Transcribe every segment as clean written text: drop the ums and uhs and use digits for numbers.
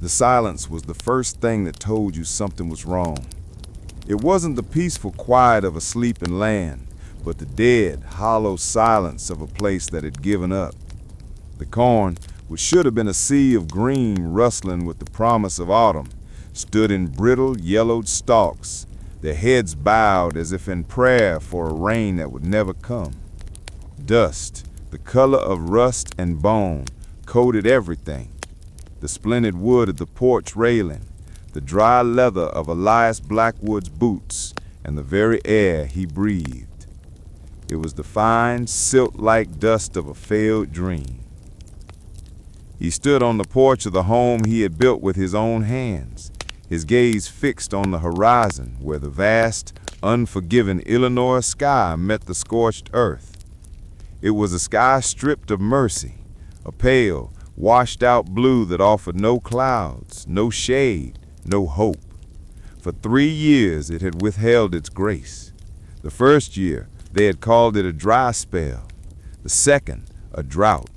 The silence was the first thing that told you something was wrong. It wasn't the peaceful quiet of a sleeping land, but the dead, hollow silence of a place that had given up. The corn, which should have been a sea of green rustling with the promise of autumn, stood in brittle, yellowed stalks, their heads bowed as if in prayer for a rain that would never come. Dust, the color of rust and bone, coated everything. The splintered wood of the porch railing, the dry leather of Elias Blackwood's boots, and the very air he breathed. It was the fine, silt-like dust of a failed dream. He stood on the porch of the home he had built with his own hands, his gaze fixed on the horizon where the vast, unforgiving Illinois sky met the scorched earth. It was a sky stripped of mercy, a pale, washed-out blue that offered no clouds, no shade, no hope. For 3 years it had withheld its grace. The first year they had called it a dry spell, the second a drought.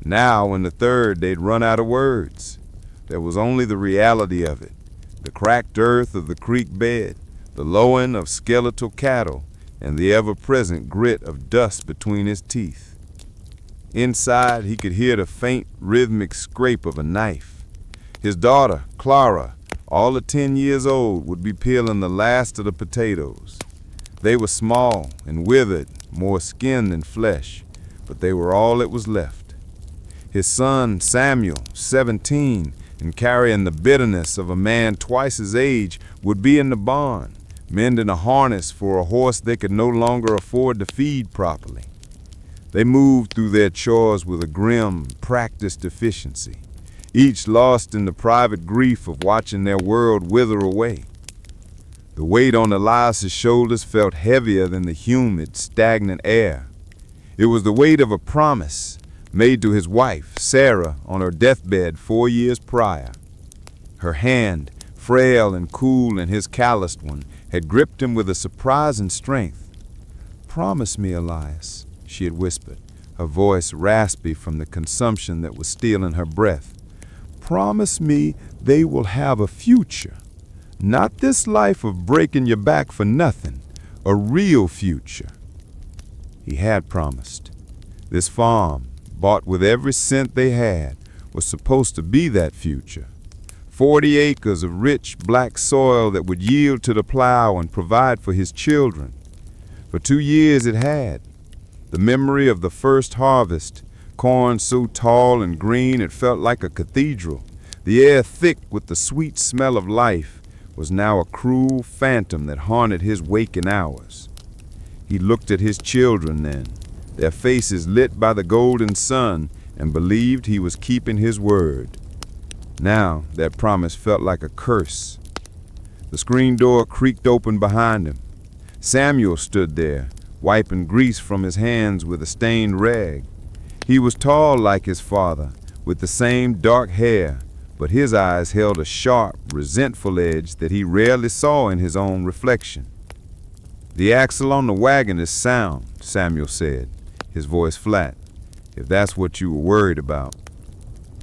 Now in the third they'd run out of words. There was only the reality of it, the cracked earth of the creek bed, the lowing of skeletal cattle, and the ever-present grit of dust between his teeth. Inside, he could hear the faint, rhythmic scrape of a knife. His daughter, Clara, all of 10 years old, would be peeling the last of the potatoes. They were small and withered, more skin than flesh, but they were all that was left. His son, Samuel, 17, and carrying the bitterness of a man twice his age, would be in the barn, mending a harness for a horse they could no longer afford to feed properly. They moved through their chores with a grim, practiced efficiency, each lost in the private grief of watching their world wither away. The weight on Elias's shoulders felt heavier than the humid, stagnant air. It was the weight of a promise made to his wife, Sarah, on her deathbed 4 years prior. Her hand, frail and cool in his calloused one, had gripped him with a surprising strength. "Promise me, Elias," she had whispered, her voice raspy from the consumption that was stealing her breath. "Promise me they will have a future. Not this life of breaking your back for nothing, a real future." He had promised. This farm, bought with every cent they had, was supposed to be that future. 40 acres of rich black soil that would yield to the plow and provide for his children. For 2 years it had. The memory of the first harvest, corn so tall and green it felt like a cathedral, the air thick with the sweet smell of life, was now a cruel phantom that haunted his waking hours. He looked at his children then, their faces lit by the golden sun, and believed he was keeping his word. Now that promise felt like a curse. The screen door creaked open behind him. Samuel stood there, wiping grease from his hands with a stained rag. He was tall like his father, with the same dark hair, but his eyes held a sharp, resentful edge that he rarely saw in his own reflection. "The axle on the wagon is sound," Samuel said, his voice flat, "if that's what you were worried about."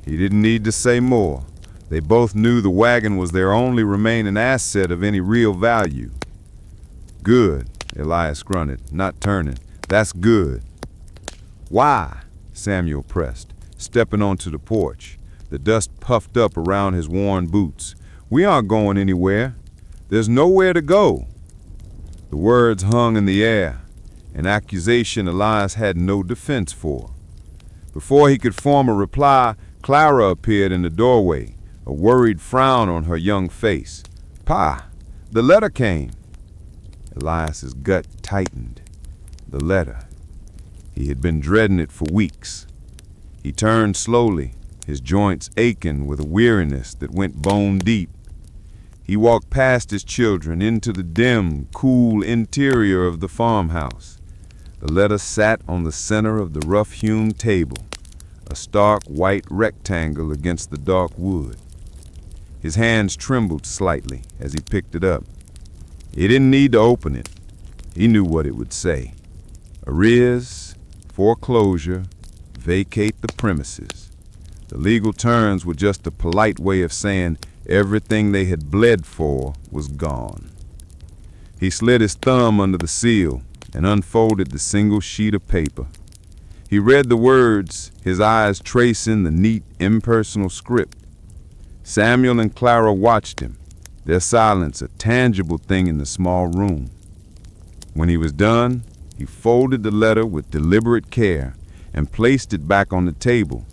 He didn't need to say more. They both knew the wagon was their only remaining asset of any real value. "Good," Elias grunted, not turning. "That's good." "Why?" Samuel pressed, stepping onto the porch. The dust puffed up around his worn boots. "We aren't going anywhere. There's nowhere to go." The words hung in the air, an accusation Elias had no defense for. Before he could form a reply, Clara appeared in the doorway, a worried frown on her young face. "Pa, the letter came." Elias's gut tightened. The letter. He had been dreading it for weeks. He turned slowly, his joints aching with a weariness that went bone deep. He walked past his children into the dim, cool interior of the farmhouse. The letter sat on the center of the rough-hewn table, a stark white rectangle against the dark wood. His hands trembled slightly as he picked it up. He didn't need to open it. He knew what it would say. Arrears, foreclosure, vacate the premises. The legal terms were just a polite way of saying everything they had bled for was gone. He slid his thumb under the seal and unfolded the single sheet of paper. He read the words, his eyes tracing the neat, impersonal script. Samuel and Clara watched him, their silence a tangible thing in the small room. When he was done, he folded the letter with deliberate care and placed it back on the table.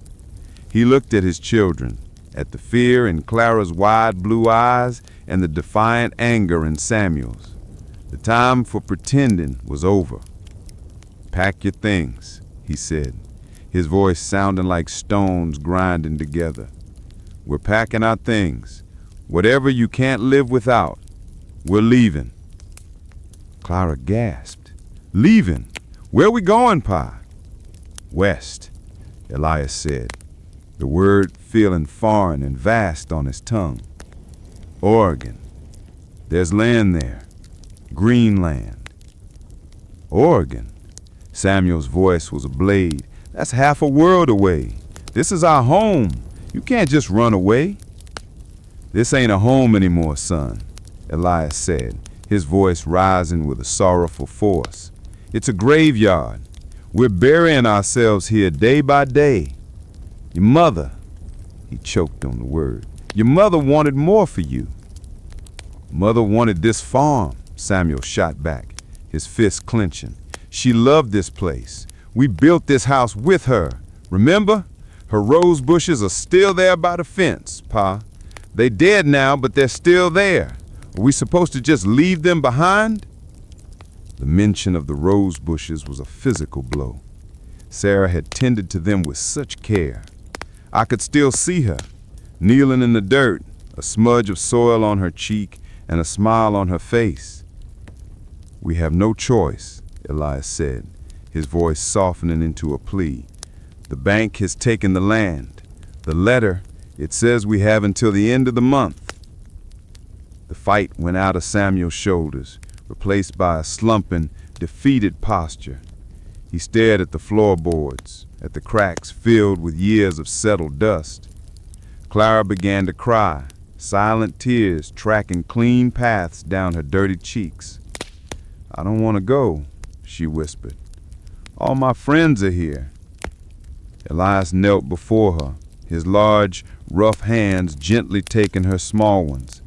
He looked at his children, at the fear in Clara's wide blue eyes and the defiant anger in Samuel's. The time for pretending was over. "Pack your things," he said, his voice sounding like stones grinding together. "We're packing our things. Whatever you can't live without, we're leaving." Clara gasped. "Leaving? Where we going, Pa?" "West," Elias said, the word feeling foreign and vast on his tongue. "Oregon. There's land there. Green land." "Oregon?" Samuel's voice was a blade. "That's half a world away. This is our home. You can't just run away." "This ain't a home anymore, son," Elias said, his voice rising with a sorrowful force. "It's a graveyard. We're burying ourselves here day by day. Your mother," he choked on the word, "your mother wanted more for you." "Mother wanted this farm," Samuel shot back, his fist clenching. "She loved this place. We built this house with her. Remember? Her rose bushes are still there by the fence, Pa. They dead now, but they're still there. Are we supposed to just leave them behind?" The mention of the rose bushes was a physical blow. Sarah had tended to them with such care. I could still see her, kneeling in the dirt, a smudge of soil on her cheek and a smile on her face. "We have no choice," Elias said, his voice softening into a plea. "The bank has taken the land. The letter, it says we have until the end of the month." The fight went out of Samuel's shoulders, replaced by a slumping, defeated posture. He stared at the floorboards, at the cracks filled with years of settled dust. Clara began to cry, silent tears tracking clean paths down her dirty cheeks. "I don't want to go," she whispered. "All my friends are here." Elias knelt before her, his large, rough hands gently taking her small ones.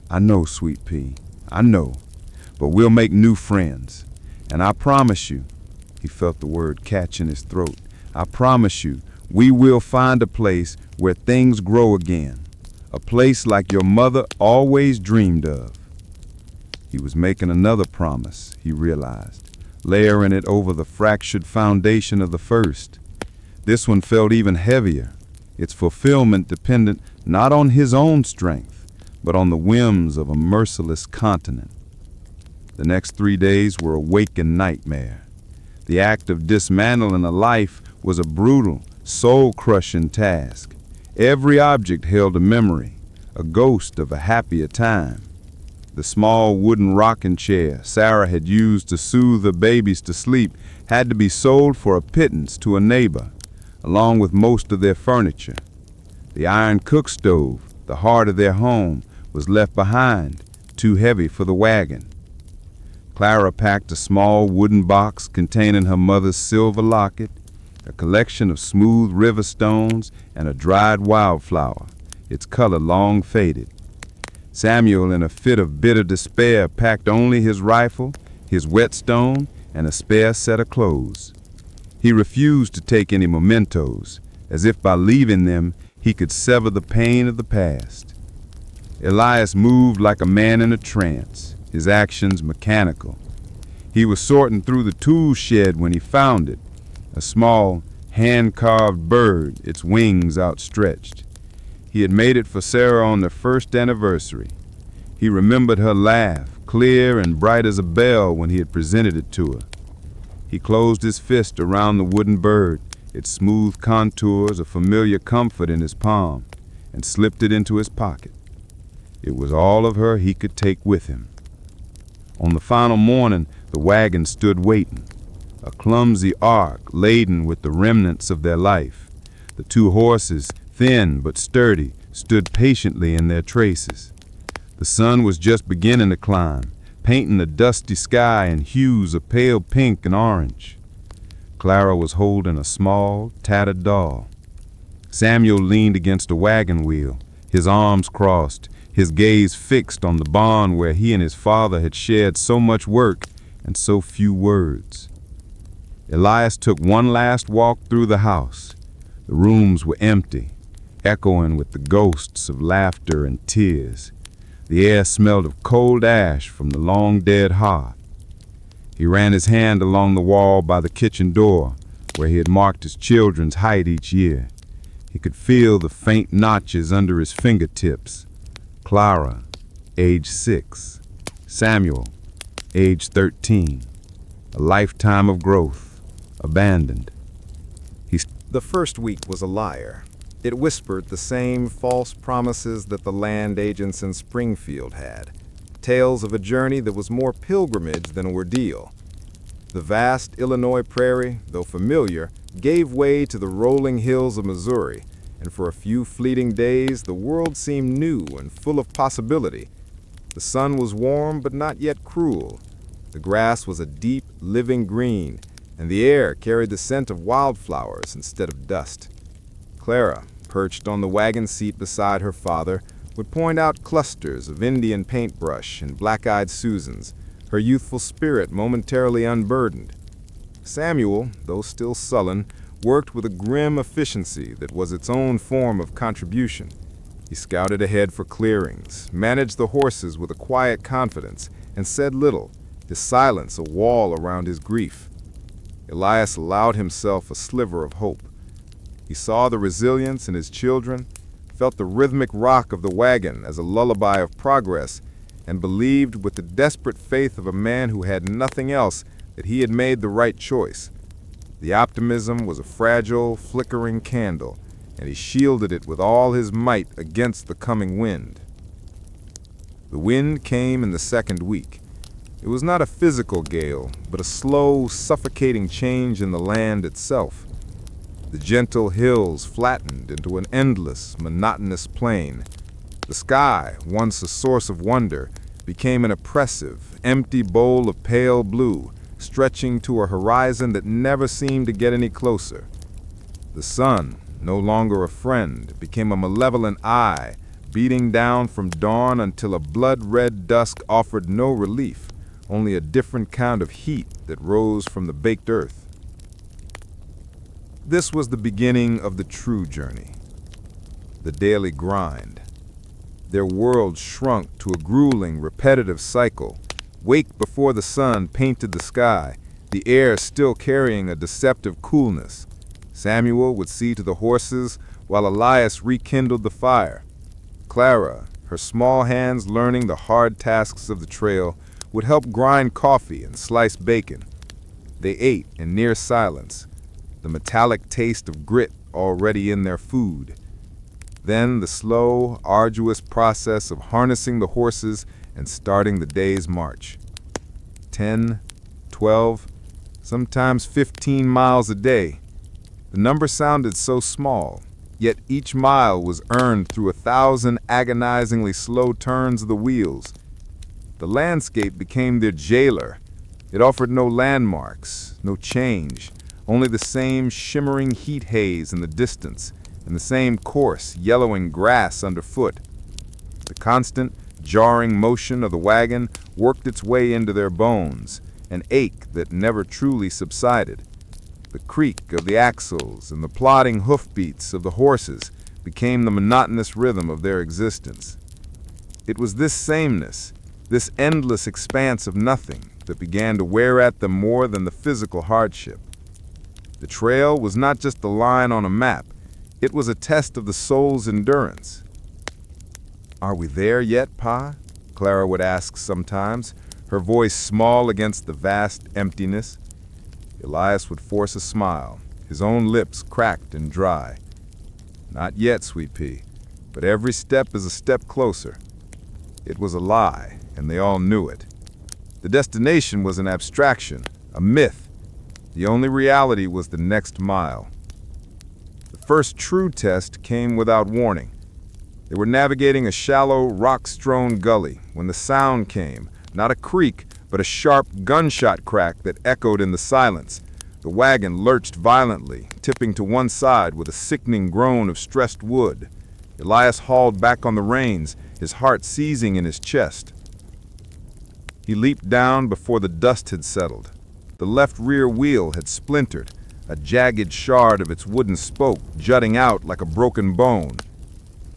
"I know, sweet pea, I know, but we'll make new friends. And I promise you," he felt the word catch in his throat, "I promise you, we will find a place where things grow again, a place like your mother always dreamed of." He was making another promise, he realized, layering it over the fractured foundation of the first. This one felt even heavier, its fulfillment dependent not on his own strength, but on the whims of a merciless continent. The next 3 days were a waking nightmare. The act of dismantling a life was a brutal, soul-crushing task. Every object held a memory, a ghost of a happier time. The small wooden rocking chair Sarah had used to soothe the babies to sleep had to be sold for a pittance to a neighbor, along with most of their furniture. The iron cook stove, the heart of their home, was left behind, too heavy for the wagon. Clara packed a small wooden box containing her mother's silver locket, a collection of smooth river stones, and a dried wildflower, its color long faded. Samuel, in a fit of bitter despair, packed only his rifle, his whetstone, and a spare set of clothes. He refused to take any mementos, as if by leaving them he could sever the pain of the past. Elias moved like a man in a trance, his actions mechanical. He was sorting through the tool shed when he found it, a small, hand-carved bird, its wings outstretched. He had made it for Sarah on their first anniversary. He remembered her laugh, clear and bright as a bell, when he had presented it to her. He closed his fist around the wooden bird, its smooth contours a familiar comfort in his palm, and slipped it into his pocket. It was all of her he could take with him. On the final morning, the wagon stood waiting, a clumsy ark laden with the remnants of their life. The 2 horses, thin but sturdy, stood patiently in their traces. The sun was just beginning to climb, painting the dusty sky in hues of pale pink and orange. Clara was holding a small, tattered doll. Samuel leaned against a wagon wheel, his arms crossed, his gaze fixed on the barn where he and his father had shared so much work and so few words. Elias took one last walk through the house. The rooms were empty, echoing with the ghosts of laughter and tears. The air smelled of cold ash from the long-dead hearth. He ran his hand along the wall by the kitchen door, where he had marked his children's height each year. He could feel the faint notches under his fingertips. Clara, age 6. Samuel, age 13. A lifetime of growth, abandoned. The first week was a liar. It whispered the same false promises that the land agents in Springfield had. Tales of a journey that was more pilgrimage than ordeal. The vast Illinois prairie, though familiar, gave way to the rolling hills of Missouri, and for a few fleeting days the world seemed new and full of possibility. The sun was warm but not yet cruel. The grass was a deep, living green, and the air carried the scent of wildflowers instead of dust. Clara, perched on the wagon seat beside her father, would point out clusters of Indian paintbrush and black-eyed Susans, her youthful spirit momentarily unburdened. Samuel, though still sullen, worked with a grim efficiency that was its own form of contribution. He scouted ahead for clearings, managed the horses with a quiet confidence, and said little, his silence a wall around his grief. Elias allowed himself a sliver of hope. He saw the resilience in his children, felt the rhythmic rock of the wagon as a lullaby of progress, and believed with the desperate faith of a man who had nothing else that he had made the right choice. The optimism was a fragile, flickering candle, and he shielded it with all his might against the coming wind. The wind came in the second week. It was not a physical gale, but a slow, suffocating change in the land itself. The gentle hills flattened into an endless, monotonous plain. The sky, once a source of wonder, became an oppressive, empty bowl of pale blue, stretching to a horizon that never seemed to get any closer. The sun, no longer a friend, became a malevolent eye, beating down from dawn until a blood-red dusk offered no relief, only a different kind of heat that rose from the baked earth. This was the beginning of the true journey, the daily grind. Their world shrunk to a grueling, repetitive cycle. Wake before the sun painted the sky, the air still carrying a deceptive coolness. Samuel would see to the horses while Elias rekindled the fire. Clara, her small hands learning the hard tasks of the trail, would help grind coffee and slice bacon. They ate in near silence, the metallic taste of grit already in their food. Then the slow, arduous process of harnessing the horses and starting the day's march. 10, 12, sometimes 15 miles a day. The number sounded so small, yet each mile was earned through 1,000 agonizingly slow turns of the wheels. The landscape became their jailer. It offered no landmarks, no change, only the same shimmering heat haze in the distance, and the same coarse, yellowing grass underfoot. The constant, jarring motion of the wagon worked its way into their bones, an ache that never truly subsided. The creak of the axles and the plodding hoofbeats of the horses became the monotonous rhythm of their existence. It was this sameness, this endless expanse of nothing, that began to wear at them more than the physical hardship. The trail was not just a line on a map. It was a test of the soul's endurance. "Are we there yet, Pa?" Clara would ask sometimes, her voice small against the vast emptiness. Elias would force a smile, his own lips cracked and dry. "Not yet, sweet pea, but every step is a step closer." It was a lie, and they all knew it. The destination was an abstraction, a myth. The only reality was the next mile. The first true test came without warning. They were navigating a shallow, rock-strewn gully when the sound came, not a creak, but a sharp gunshot crack that echoed in the silence. The wagon lurched violently, tipping to one side with a sickening groan of stressed wood. Elias hauled back on the reins, his heart seizing in his chest. He leaped down before the dust had settled. The left rear wheel had splintered, a jagged shard of its wooden spoke jutting out like a broken bone.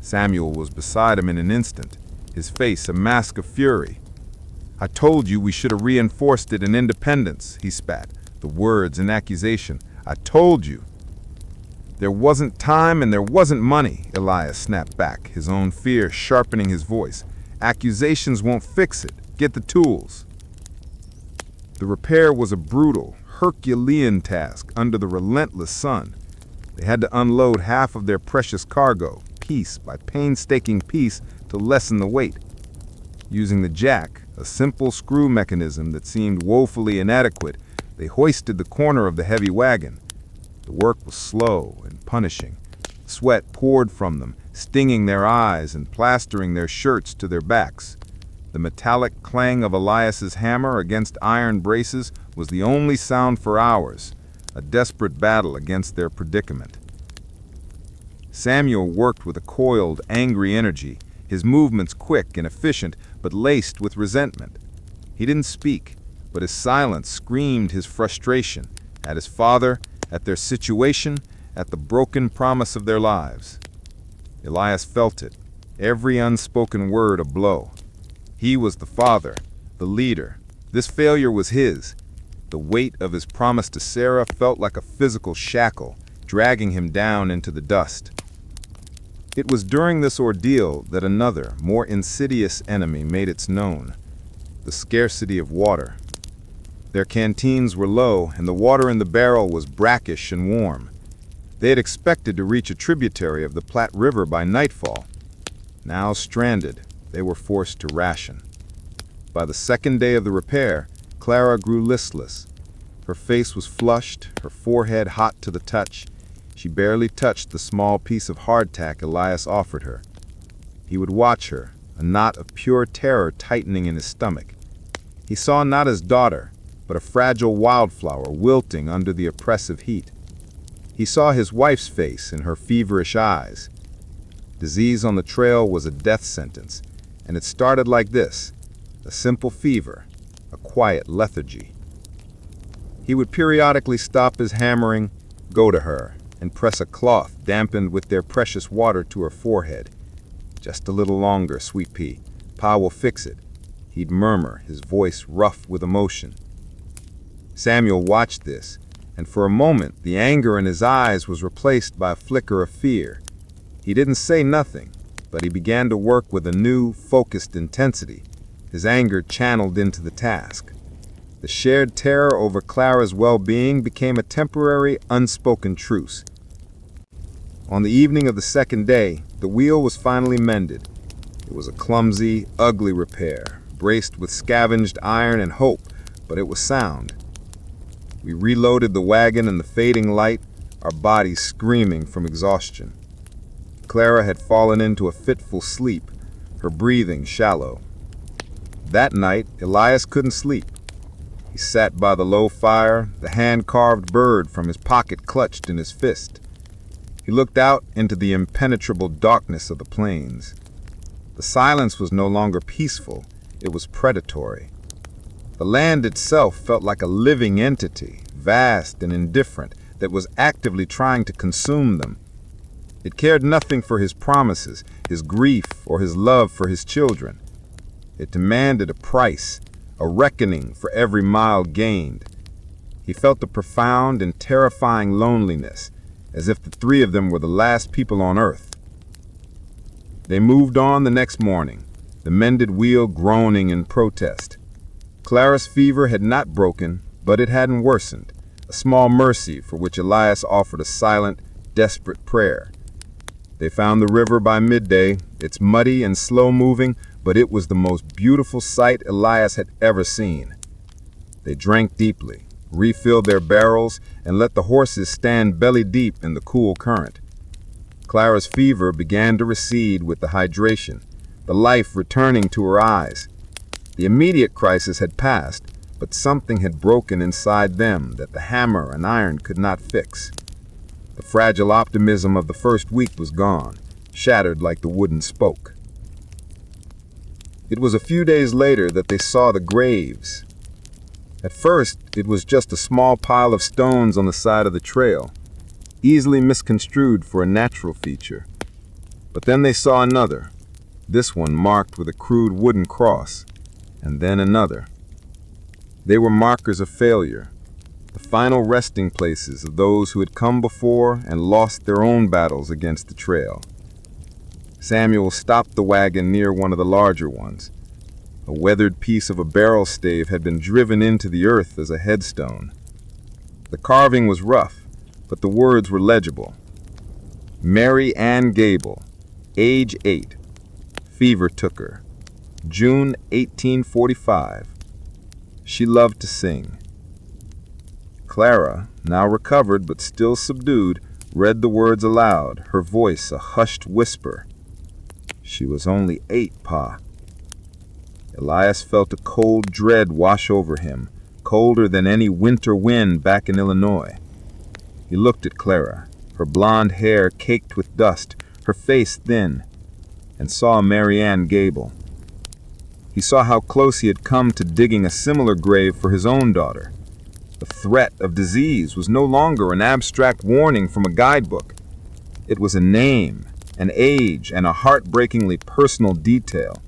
Samuel was beside him in an instant, his face a mask of fury. "I told you we should have reinforced it in Independence," he spat, the words in accusation. "I told you." "There wasn't time and there wasn't money," Elias snapped back, his own fear sharpening his voice. "Accusations won't fix it. Get the tools." The repair was a brutal, Herculean task under the relentless sun. They had to unload half of their precious cargo, piece by painstaking piece, to lessen the weight. Using the jack, a simple screw mechanism that seemed woefully inadequate, they hoisted the corner of the heavy wagon. The work was slow and punishing. Sweat poured from them, stinging their eyes and plastering their shirts to their backs. The metallic clang of Elias's hammer against iron braces was the only sound for hours, a desperate battle against their predicament. Samuel worked with a coiled, angry energy, his movements quick and efficient, but laced with resentment. He didn't speak, but his silence screamed his frustration at his father, at their situation, at the broken promise of their lives. Elias felt it, every unspoken word a blow. He was the father, the leader. This failure was his. The weight of his promise to Sarah felt like a physical shackle, dragging him down into the dust. It was during this ordeal that another, more insidious enemy made its known: the scarcity of water. Their canteens were low, and the water in the barrel was brackish and warm. They had expected to reach a tributary of the Platte River by nightfall. Now stranded, they were forced to ration. By the second day of the repair, Clara grew listless. Her face was flushed, her forehead hot to the touch. She barely touched the small piece of hardtack Elias offered her. He would watch her, a knot of pure terror tightening in his stomach. He saw not his daughter, but a fragile wildflower wilting under the oppressive heat. He saw his wife's face and her feverish eyes. Disease on the trail was a death sentence, and it started like this: a simple fever, a quiet lethargy. He would periodically stop his hammering, go to her, and press a cloth dampened with their precious water to her forehead. "Just a little longer, sweet pea. Pa will fix it," he'd murmur, his voice rough with emotion. Samuel watched this, and for a moment the anger in his eyes was replaced by a flicker of fear. He didn't say nothing, but he began to work with a new, focused intensity, his anger channeled into the task. The shared terror over Clara's well-being became a temporary, unspoken truce. On the evening of the second day, the wheel was finally mended. It was a clumsy, ugly repair, braced with scavenged iron and hope, but it was sound. We reloaded the wagon in the fading light, our bodies screaming from exhaustion. Clara had fallen into a fitful sleep, her breathing shallow. That night, Elias couldn't sleep. He sat by the low fire, the hand-carved bird from his pocket clutched in his fist. He looked out into the impenetrable darkness of the plains. The silence was no longer peaceful, it was predatory. The land itself felt like a living entity, vast and indifferent, that was actively trying to consume them. It cared nothing for his promises, his grief, or his love for his children. It demanded a price, a reckoning for every mile gained. He felt a profound and terrifying loneliness, as if the three of them were the last people on earth. They moved on the next morning, the mended wheel groaning in protest. Clara's fever had not broken, but it hadn't worsened, a small mercy for which Elias offered a silent, desperate prayer. They found the river by midday. It's muddy and slow-moving, but it was the most beautiful sight Elias had ever seen. They drank deeply, refilled their barrels, and let the horses stand belly-deep in the cool current. Clara's fever began to recede with the hydration, the life returning to her eyes. The immediate crisis had passed, but something had broken inside them that the hammer and iron could not fix. The fragile optimism of the first week was gone, shattered like the wooden spoke. It was a few days later that they saw the graves. At first, it was just a small pile of stones on the side of the trail, easily misconstrued for a natural feature. But then they saw another, this one marked with a crude wooden cross, and then another. They were markers of failure, the final resting places of those who had come before and lost their own battles against the trail. Samuel stopped the wagon near one of the larger ones. A weathered piece of a barrel stave had been driven into the earth as a headstone. The carving was rough, but the words were legible. Mary Ann Gable, age 8. Fever took her. June 1845. She loved to sing. Clara, now recovered but still subdued, read the words aloud, her voice a hushed whisper. She was only 8, Pa. Elias felt a cold dread wash over him, colder than any winter wind back in Illinois. He looked at Clara, her blonde hair caked with dust, her face thin, and saw Mary Ann Gable. He saw how close he had come to digging a similar grave for his own daughter. The threat of disease was no longer an abstract warning from a guidebook. It was a name, an age, and a heartbreakingly personal detail.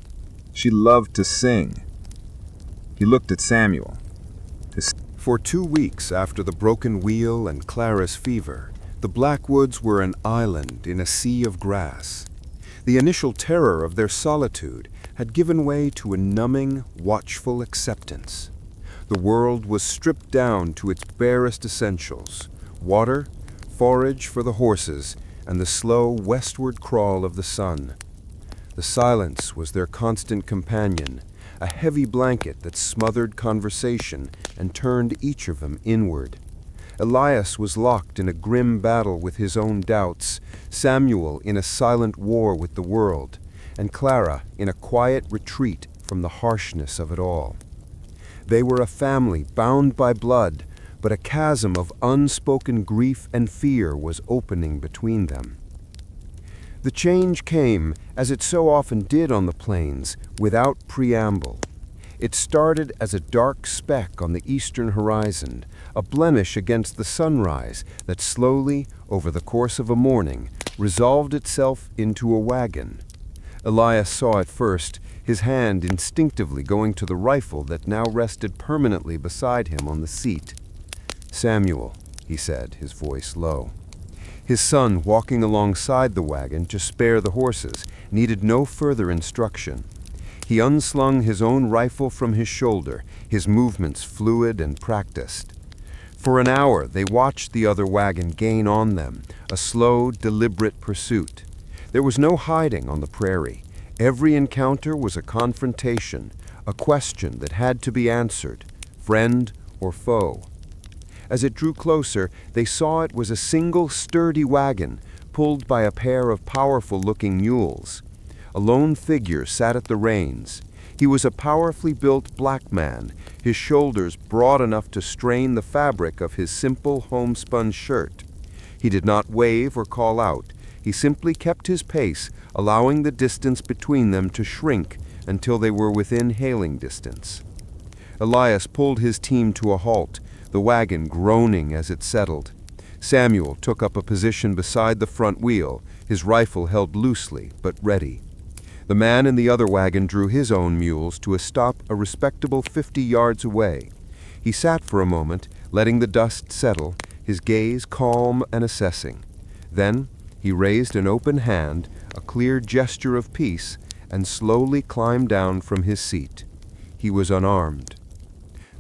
She loved to sing. He looked at Samuel. For 2 weeks after the broken wheel and Clara's fever, the Blackwoods were an island in a sea of grass. The initial terror of their solitude had given way to a numbing, watchful acceptance. The world was stripped down to its barest essentials: water, forage for the horses, and the slow westward crawl of the sun. The silence was their constant companion, a heavy blanket that smothered conversation and turned each of them inward. Elias was locked in a grim battle with his own doubts, Samuel in a silent war with the world, and Clara in a quiet retreat from the harshness of it all. They were a family bound by blood, but a chasm of unspoken grief and fear was opening between them. The change came, as it so often did on the plains, without preamble. It started as a dark speck on the eastern horizon, a blemish against the sunrise that slowly, over the course of a morning, resolved itself into a wagon. Elias saw it first, his hand instinctively going to the rifle that now rested permanently beside him on the seat. "Samuel," he said, his voice low. His son, walking alongside the wagon to spare the horses, needed no further instruction. He unslung his own rifle from his shoulder, his movements fluid and practiced. For an hour they watched the other wagon gain on them, a slow, deliberate pursuit. There was no hiding on the prairie. Every encounter was a confrontation, a question that had to be answered, friend or foe. As it drew closer, they saw it was a single sturdy wagon, pulled by a pair of powerful-looking mules. A lone figure sat at the reins. He was a powerfully built black man, his shoulders broad enough to strain the fabric of his simple homespun shirt. He did not wave or call out. He simply kept his pace, allowing the distance between them to shrink until they were within hailing distance. Elias pulled his team to a halt, the wagon groaning as it settled. Samuel took up a position beside the front wheel, his rifle held loosely but ready. The man in the other wagon drew his own mules to a stop a respectable 50 yards away. He sat for a moment, letting the dust settle, his gaze calm and assessing. Then he raised an open hand, a clear gesture of peace, and slowly climbed down from his seat. He was unarmed.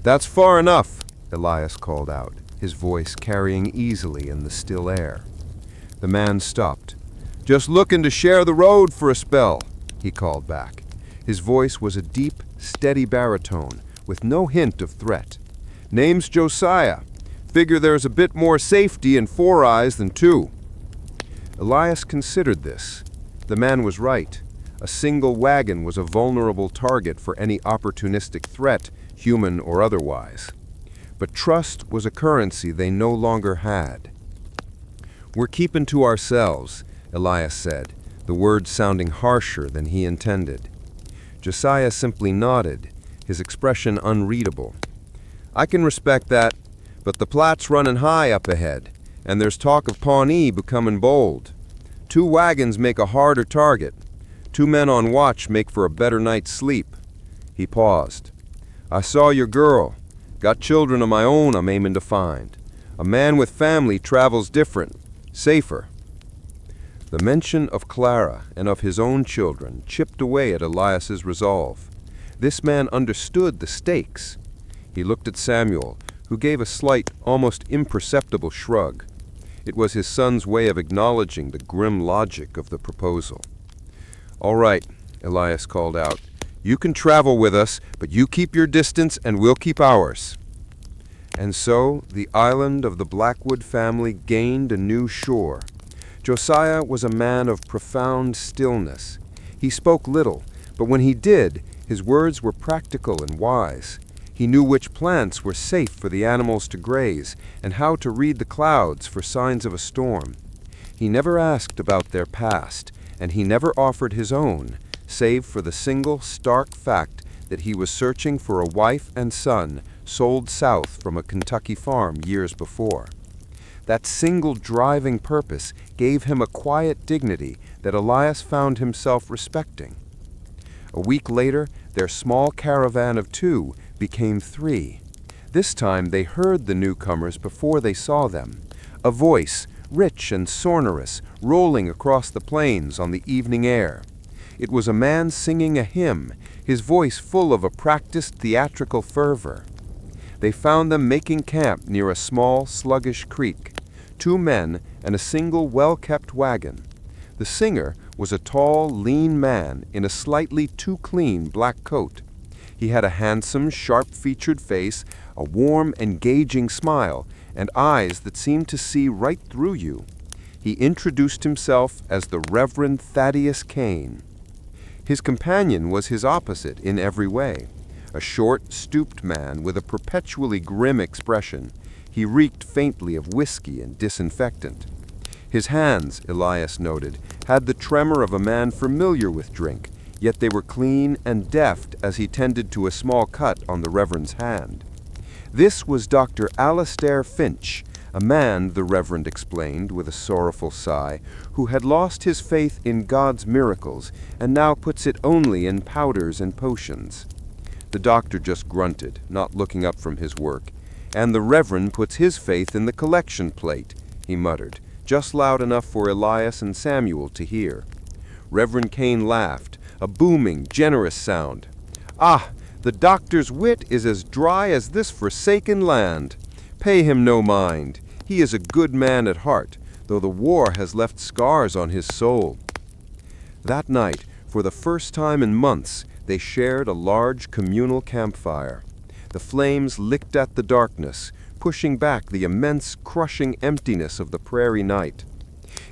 "That's far enough," Elias called out, his voice carrying easily in the still air. The man stopped. "Just looking to share the road for a spell," he called back. His voice was a deep, steady baritone, with no hint of threat. "Name's Josiah. Figure there's a bit more safety in 4 eyes than 2. Elias considered this. The man was right. A single wagon was a vulnerable target for any opportunistic threat, human or otherwise. But trust was a currency they no longer had. "We're keeping to ourselves," Elias said, the words sounding harsher than he intended. Josiah simply nodded, his expression unreadable. "I can respect that, but the Platte's running high up ahead, and there's talk of Pawnee becoming bold. 2 wagons make a harder target. 2 men on watch make for a better night's sleep." He paused. "I saw your girl. Got children of my own I'm aiming to find. A man with family travels different, safer." The mention of Clara and of his own children chipped away at Elias's resolve. This man understood the stakes. He looked at Samuel, who gave a slight, almost imperceptible shrug. It was his son's way of acknowledging the grim logic of the proposal. "All right," Elias called out. "You can travel with us, but you keep your distance and we'll keep ours." And so the island of the Blackwood family gained a new shore. Josiah was a man of profound stillness. He spoke little, but when he did, his words were practical and wise. He knew which plants were safe for the animals to graze and how to read the clouds for signs of a storm. He never asked about their past, and he never offered his own, save for the single stark fact that he was searching for a wife and son sold south from a Kentucky farm years before. That single driving purpose gave him a quiet dignity that Elias found himself respecting. A week later, their small caravan of 2 became 3. This time they heard the newcomers before they saw them. A voice, rich and sonorous, rolling across the plains on the evening air. It was a man singing a hymn, his voice full of a practiced theatrical fervor. They found them making camp near a small, sluggish creek. 2 men and a single well-kept wagon. The singer was a tall, lean man in a slightly too clean black coat. He had a handsome, sharp-featured face, a warm, engaging smile, and eyes that seemed to see right through you. He introduced himself as the Reverend Thaddeus Kane. His companion was his opposite in every way, a short, stooped man with a perpetually grim expression. He reeked faintly of whiskey and disinfectant. His hands, Elias noted, had the tremor of a man familiar with drink, yet they were clean and deft as he tended to a small cut on the Reverend's hand. This was Dr. Alastair Finch, a man, the Reverend explained with a sorrowful sigh, who had lost his faith in God's miracles and now puts it only in powders and potions. The doctor just grunted, not looking up from his work. "And the Reverend puts his faith in the collection plate," he muttered, just loud enough for Elias and Samuel to hear. Reverend Kane laughed, a booming, generous sound. "Ah, the doctor's wit is as dry as this forsaken land. Pay him no mind. He is a good man at heart, though the war has left scars on his soul." That night, for the first time in months, they shared a large communal campfire. The flames licked at the darkness, pushing back the immense, crushing emptiness of the prairie night.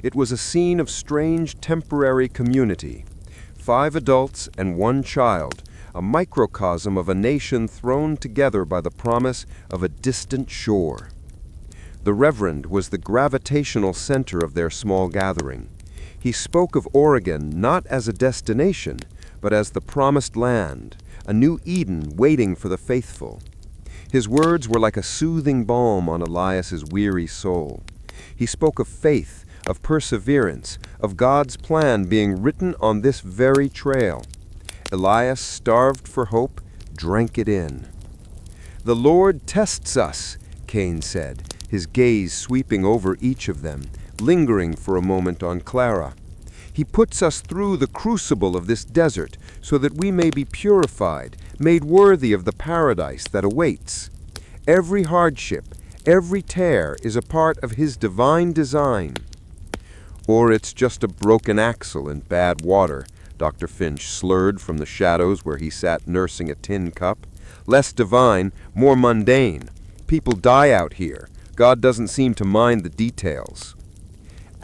It was a scene of strange, temporary community. 5 adults and 1 child, a microcosm of a nation thrown together by the promise of a distant shore. The Reverend was the gravitational center of their small gathering. He spoke of Oregon not as a destination, but as the promised land, a new Eden waiting for the faithful. His words were like a soothing balm on Elias's weary soul. He spoke of faith, of perseverance, of God's plan being written on this very trail. Elias, starved for hope, drank it in. "The Lord tests us," Kane said, his gaze sweeping over each of them, lingering for a moment on Clara. "He puts us through the crucible of this desert so that we may be purified, made worthy of the paradise that awaits. Every hardship, every tear is a part of His divine design." "Or it's just a broken axle in bad water," Dr. Finch slurred from the shadows where he sat nursing a tin cup. "Less divine, more mundane. People die out here. God doesn't seem to mind the details."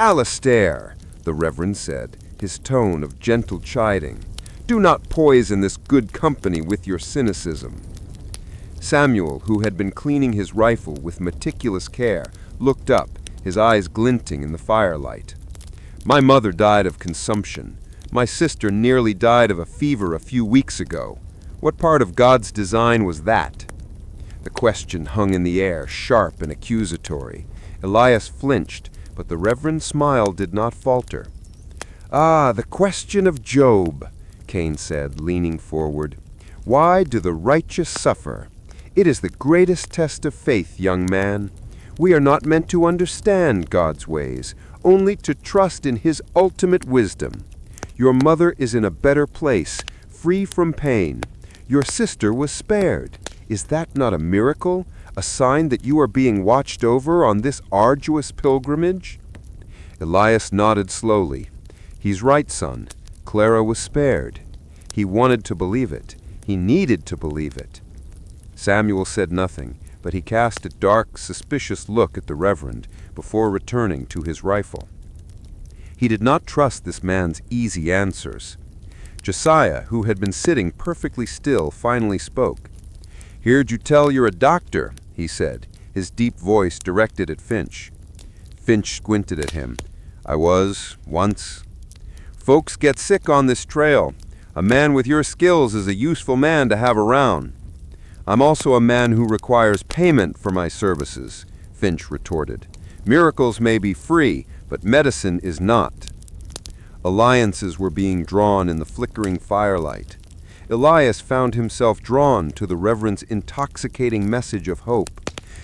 "Alastair," the Reverend said, his tone of gentle chiding, "do not poison this good company with your cynicism." Samuel, who had been cleaning his rifle with meticulous care, looked up, his eyes glinting in the firelight. "My mother died of consumption. My sister nearly died of a fever a few weeks ago. What part of God's design was that?" The question hung in the air, sharp and accusatory. Elias flinched, but the Reverend's smile did not falter. "Ah, the question of Job," Cain said, leaning forward. "Why do the righteous suffer? It is the greatest test of faith, young man. We are not meant to understand God's ways, only to trust in His ultimate wisdom. Your mother is in a better place, free from pain. Your sister was spared. Is that not a miracle, a sign that you are being watched over on this arduous pilgrimage?" Elias nodded slowly. "He's right, son. Clara was spared." He wanted to believe it. He needed to believe it. Samuel said nothing, but he cast a dark, suspicious look at the Reverend before returning to his rifle. He did not trust this man's easy answers. Josiah, who had been sitting perfectly still, finally spoke. "Heard you tell you're a doctor," he said, his deep voice directed at Finch. Finch squinted at him. "I was, once. Folks get sick on this trail. A man with your skills is a useful man to have around." "I'm also a man who requires payment for my services," Finch retorted. "Miracles may be free, but medicine is not." Alliances were being drawn in the flickering firelight. Elias found himself drawn to the Reverend's intoxicating message of hope.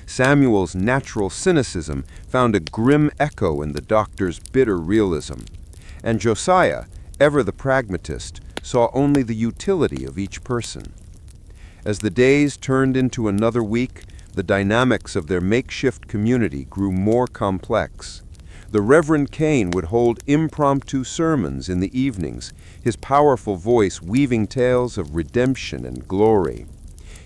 Samuel's natural cynicism found a grim echo in the doctor's bitter realism. And Josiah, ever the pragmatist, saw only the utility of each person. As the days turned into another week, the dynamics of their makeshift community grew more complex. The Reverend Cain would hold impromptu sermons in the evenings, his powerful voice weaving tales of redemption and glory.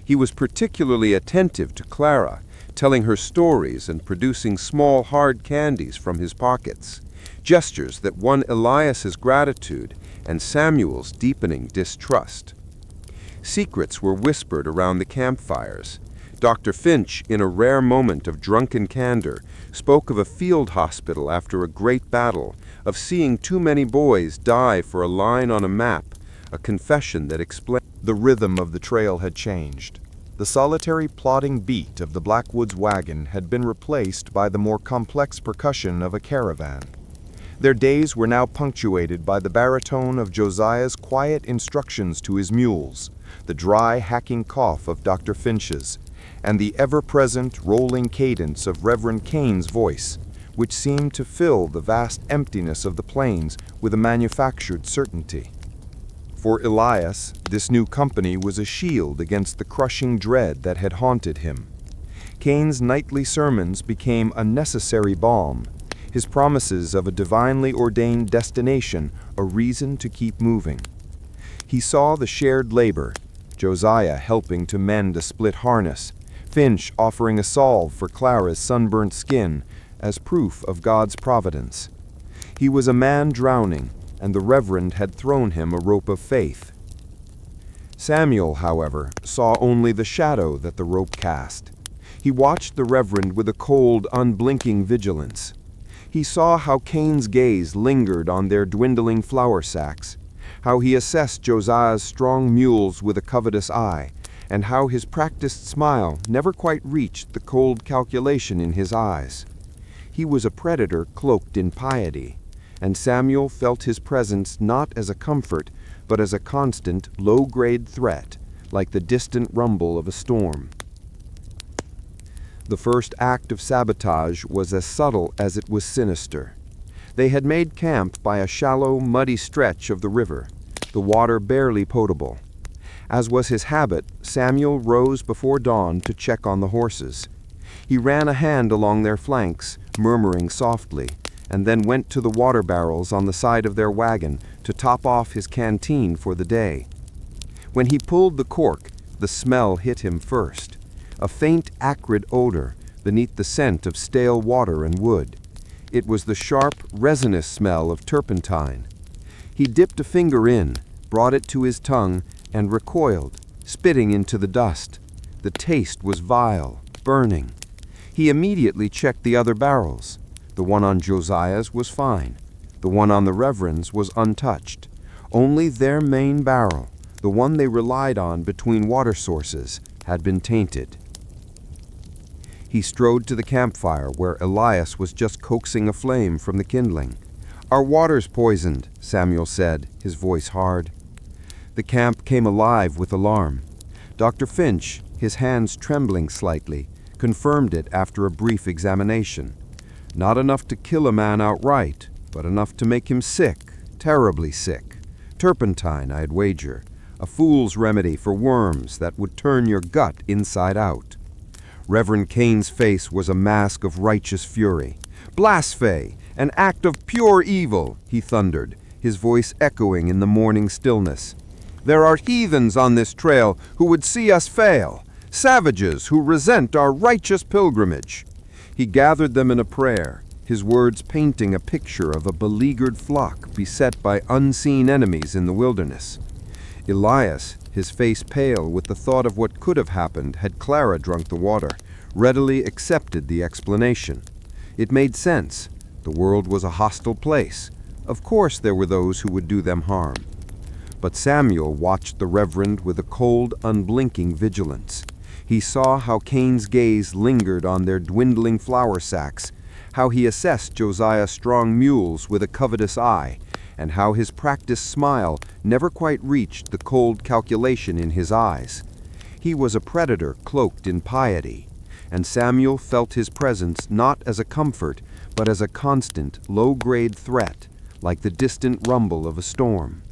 He was particularly attentive to Clara, telling her stories and producing small hard candies from his pockets, gestures that won Elias's gratitude and Samuel's deepening distrust. Secrets were whispered around the campfires. Dr. Finch, in a rare moment of drunken candor, spoke of a field hospital after a great battle, of seeing too many boys die for a line on a map, a confession that explained. The rhythm of the trail had changed. The solitary plodding beat of the Blackwoods wagon had been replaced by the more complex percussion of a caravan. Their days were now punctuated by the baritone of Josiah's quiet instructions to his mules, the dry, hacking cough of Dr. Finch's, and the ever-present rolling cadence of Reverend Cain's voice, which seemed to fill the vast emptiness of the plains with a manufactured certainty. For Elias, this new company was a shield against the crushing dread that had haunted him. Cain's nightly sermons became a necessary balm, his promises of a divinely ordained destination a reason to keep moving. He saw the shared labor, Josiah helping to mend a split harness, Finch offering a salve for Clara's sunburnt skin, as proof of God's providence. He was a man drowning, and the Reverend had thrown him a rope of faith. Samuel, however, saw only the shadow that the rope cast. He watched the Reverend with a cold, unblinking vigilance. He saw how Cain's gaze lingered on their dwindling flour sacks, how he assessed Josiah's strong mules with a covetous eye, and how his practiced smile never quite reached the cold calculation in his eyes. He was a predator cloaked in piety, and Samuel felt his presence not as a comfort, but as a constant, low-grade threat, like the distant rumble of a storm. The first act of sabotage was as subtle as it was sinister. They had made camp by a shallow, muddy stretch of the river, the water barely potable. As was his habit, Samuel rose before dawn to check on the horses. He ran a hand along their flanks, murmuring softly, and then went to the water barrels on the side of their wagon to top off his canteen for the day. When he pulled the cork, the smell hit him first, a faint, acrid odor beneath the scent of stale water and wood. It was the sharp, resinous smell of turpentine. He dipped a finger in, brought it to his tongue, and recoiled, spitting into the dust. The taste was vile, burning. He immediately checked the other barrels. The one on Josiah's was fine. The one on the Reverend's was untouched. Only their main barrel, the one they relied on between water sources, had been tainted. He strode to the campfire where Elias was just coaxing a flame from the kindling. "Our water's poisoned," Samuel said, his voice hard. The camp came alive with alarm. Dr. Finch, his hands trembling slightly, confirmed it after a brief examination. Not enough to kill a man outright, but enough to make him sick, terribly sick. Turpentine, I'd wager. A fool's remedy for worms that would turn your gut inside out. Reverend Cain's face was a mask of righteous fury. "Blasphemy! An act of pure evil!" he thundered, his voice echoing in the morning stillness. "There are heathens on this trail who would see us fail, savages who resent our righteous pilgrimage." He gathered them in a prayer, his words painting a picture of a beleaguered flock beset by unseen enemies in the wilderness. Elias, his face pale with the thought of what could have happened had Clara drunk the water, readily accepted the explanation. It made sense. The world was a hostile place. Of course there were those who would do them harm. But Samuel watched the Reverend with a cold, unblinking vigilance. He saw how Cain's gaze lingered on their dwindling flour sacks, how he assessed Josiah's strong mules with a covetous eye, and how his practiced smile never quite reached the cold calculation in his eyes. He was a predator cloaked in piety, and Samuel felt his presence not as a comfort, but as a constant, low-grade threat, like the distant rumble of a storm.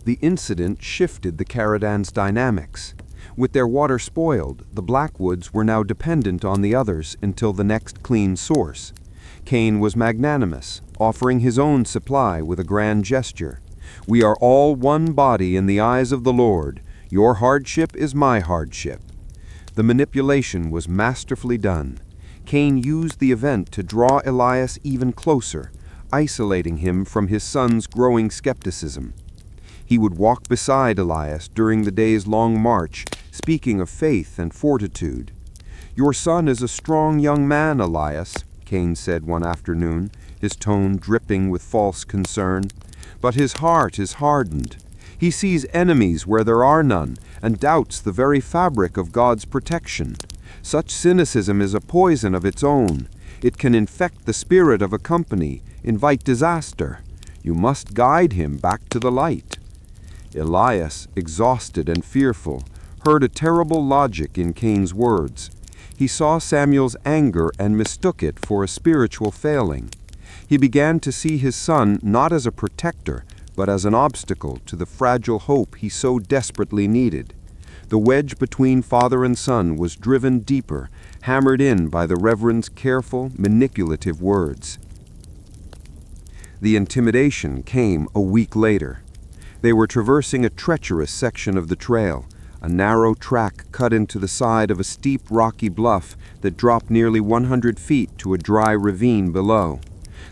The incident shifted the Caradan's dynamics. With their water spoiled, the Blackwoods were now dependent on the others until the next clean source. Cain was magnanimous, offering his own supply with a grand gesture. "We are all one body in the eyes of the Lord. Your hardship is my hardship." The manipulation was masterfully done. Cain used the event to draw Elias even closer, isolating him from his son's growing skepticism. He would walk beside Elias during the day's long march, speaking of faith and fortitude. "Your son is a strong young man, Elias," Cain said one afternoon, his tone dripping with false concern. "But his heart is hardened. He sees enemies where there are none, and doubts the very fabric of God's protection. Such cynicism is a poison of its own. It can infect the spirit of a company, invite disaster. You must guide him back to the light." Elias, exhausted and fearful, heard a terrible logic in Cain's words. He saw Samuel's anger and mistook it for a spiritual failing. He began to see his son not as a protector, but as an obstacle to the fragile hope he so desperately needed. The wedge between father and son was driven deeper, hammered in by the Reverend's careful, manipulative words. The intimidation came a week later. They were traversing a treacherous section of the trail, a narrow track cut into the side of a steep rocky bluff that dropped nearly 100 feet to a dry ravine below.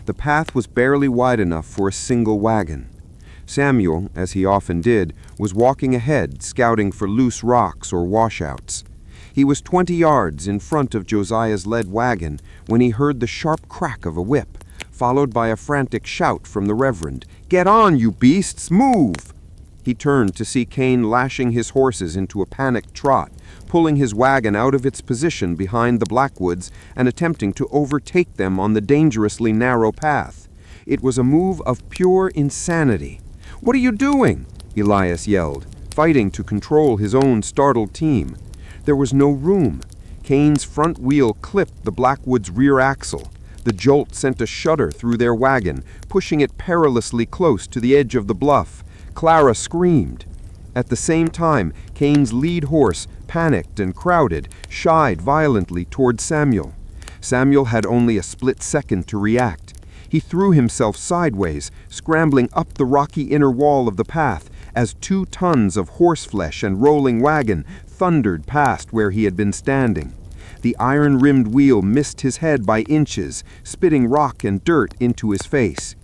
The path was barely wide enough for a single wagon. Samuel, as he often did, was walking ahead, scouting for loose rocks or washouts. He was 20 yards in front of Josiah's lead wagon when he heard the sharp crack of a whip, followed by a frantic shout from the Reverend, "Get on, you beasts! Move!" He turned to see Cain lashing his horses into a panicked trot, pulling his wagon out of its position behind the Blackwoods and attempting to overtake them on the dangerously narrow path. It was a move of pure insanity. "What are you doing?" Elias yelled, fighting to control his own startled team. There was no room. Cain's front wheel clipped the Blackwood's rear axle. The jolt sent a shudder through their wagon, pushing it perilously close to the edge of the bluff. Clara screamed. At the same time, Cain's lead horse, panicked and crowded, shied violently toward Samuel. Samuel had only a split second to react. He threw himself sideways, scrambling up the rocky inner wall of the path as 2 tons of horseflesh and rolling wagon thundered past where he had been standing. The iron-rimmed wheel missed his head by inches, spitting rock and dirt into his face.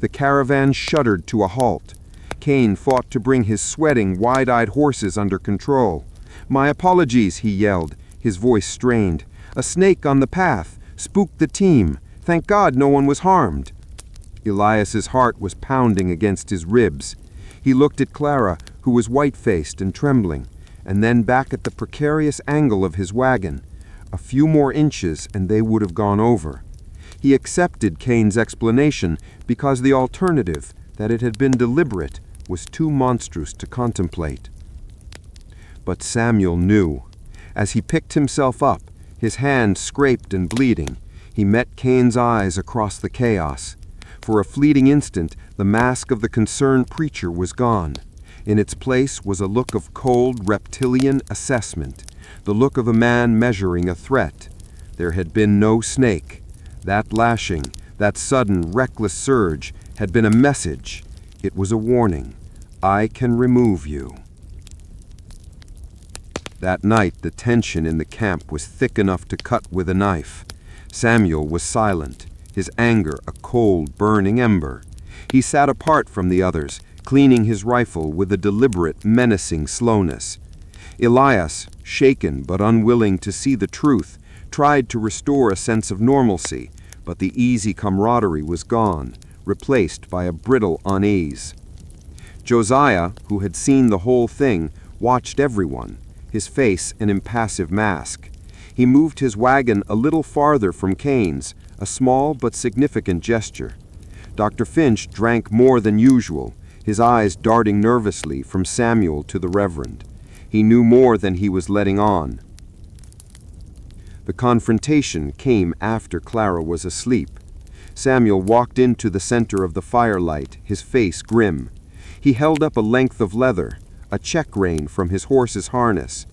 The caravan shuddered to a halt. Kane fought to bring his sweating, wide-eyed horses under control. "My apologies," he yelled, his voice strained. "A snake on the path. Spooked the team. Thank God no one was harmed." Elias's heart was pounding against his ribs. He looked at Clara, who was white-faced and trembling, and then back at the precarious angle of his wagon. A few more inches and they would have gone over. He accepted Kane's explanation because the alternative, that it had been deliberate, was too monstrous to contemplate. But Samuel knew. As he picked himself up, his hand scraped and bleeding, he met Kane's eyes across the chaos. For a fleeting instant, the mask of the concerned preacher was gone. In its place was a look of cold, reptilian assessment, the look of a man measuring a threat. There had been no snake. That lashing, that sudden, reckless surge, had been a message. It was a warning. I can remove you. That night, the tension in the camp was thick enough to cut with a knife. Samuel was silent, his anger a cold, burning ember. He sat apart from the others, cleaning his rifle with a deliberate, menacing slowness. Elias, shaken but unwilling to see the truth, tried to restore a sense of normalcy, but the easy camaraderie was gone, replaced by a brittle unease. Josiah, who had seen the whole thing, watched everyone, his face an impassive mask. He moved his wagon a little farther from Kane's, a small but significant gesture. Dr. Finch drank more than usual, his eyes darting nervously from Samuel to the Reverend. He knew more than he was letting on. The confrontation came after Clara was asleep. Samuel walked into the center of the firelight, his face grim. He held up a length of leather, a check rein from his horse's harness.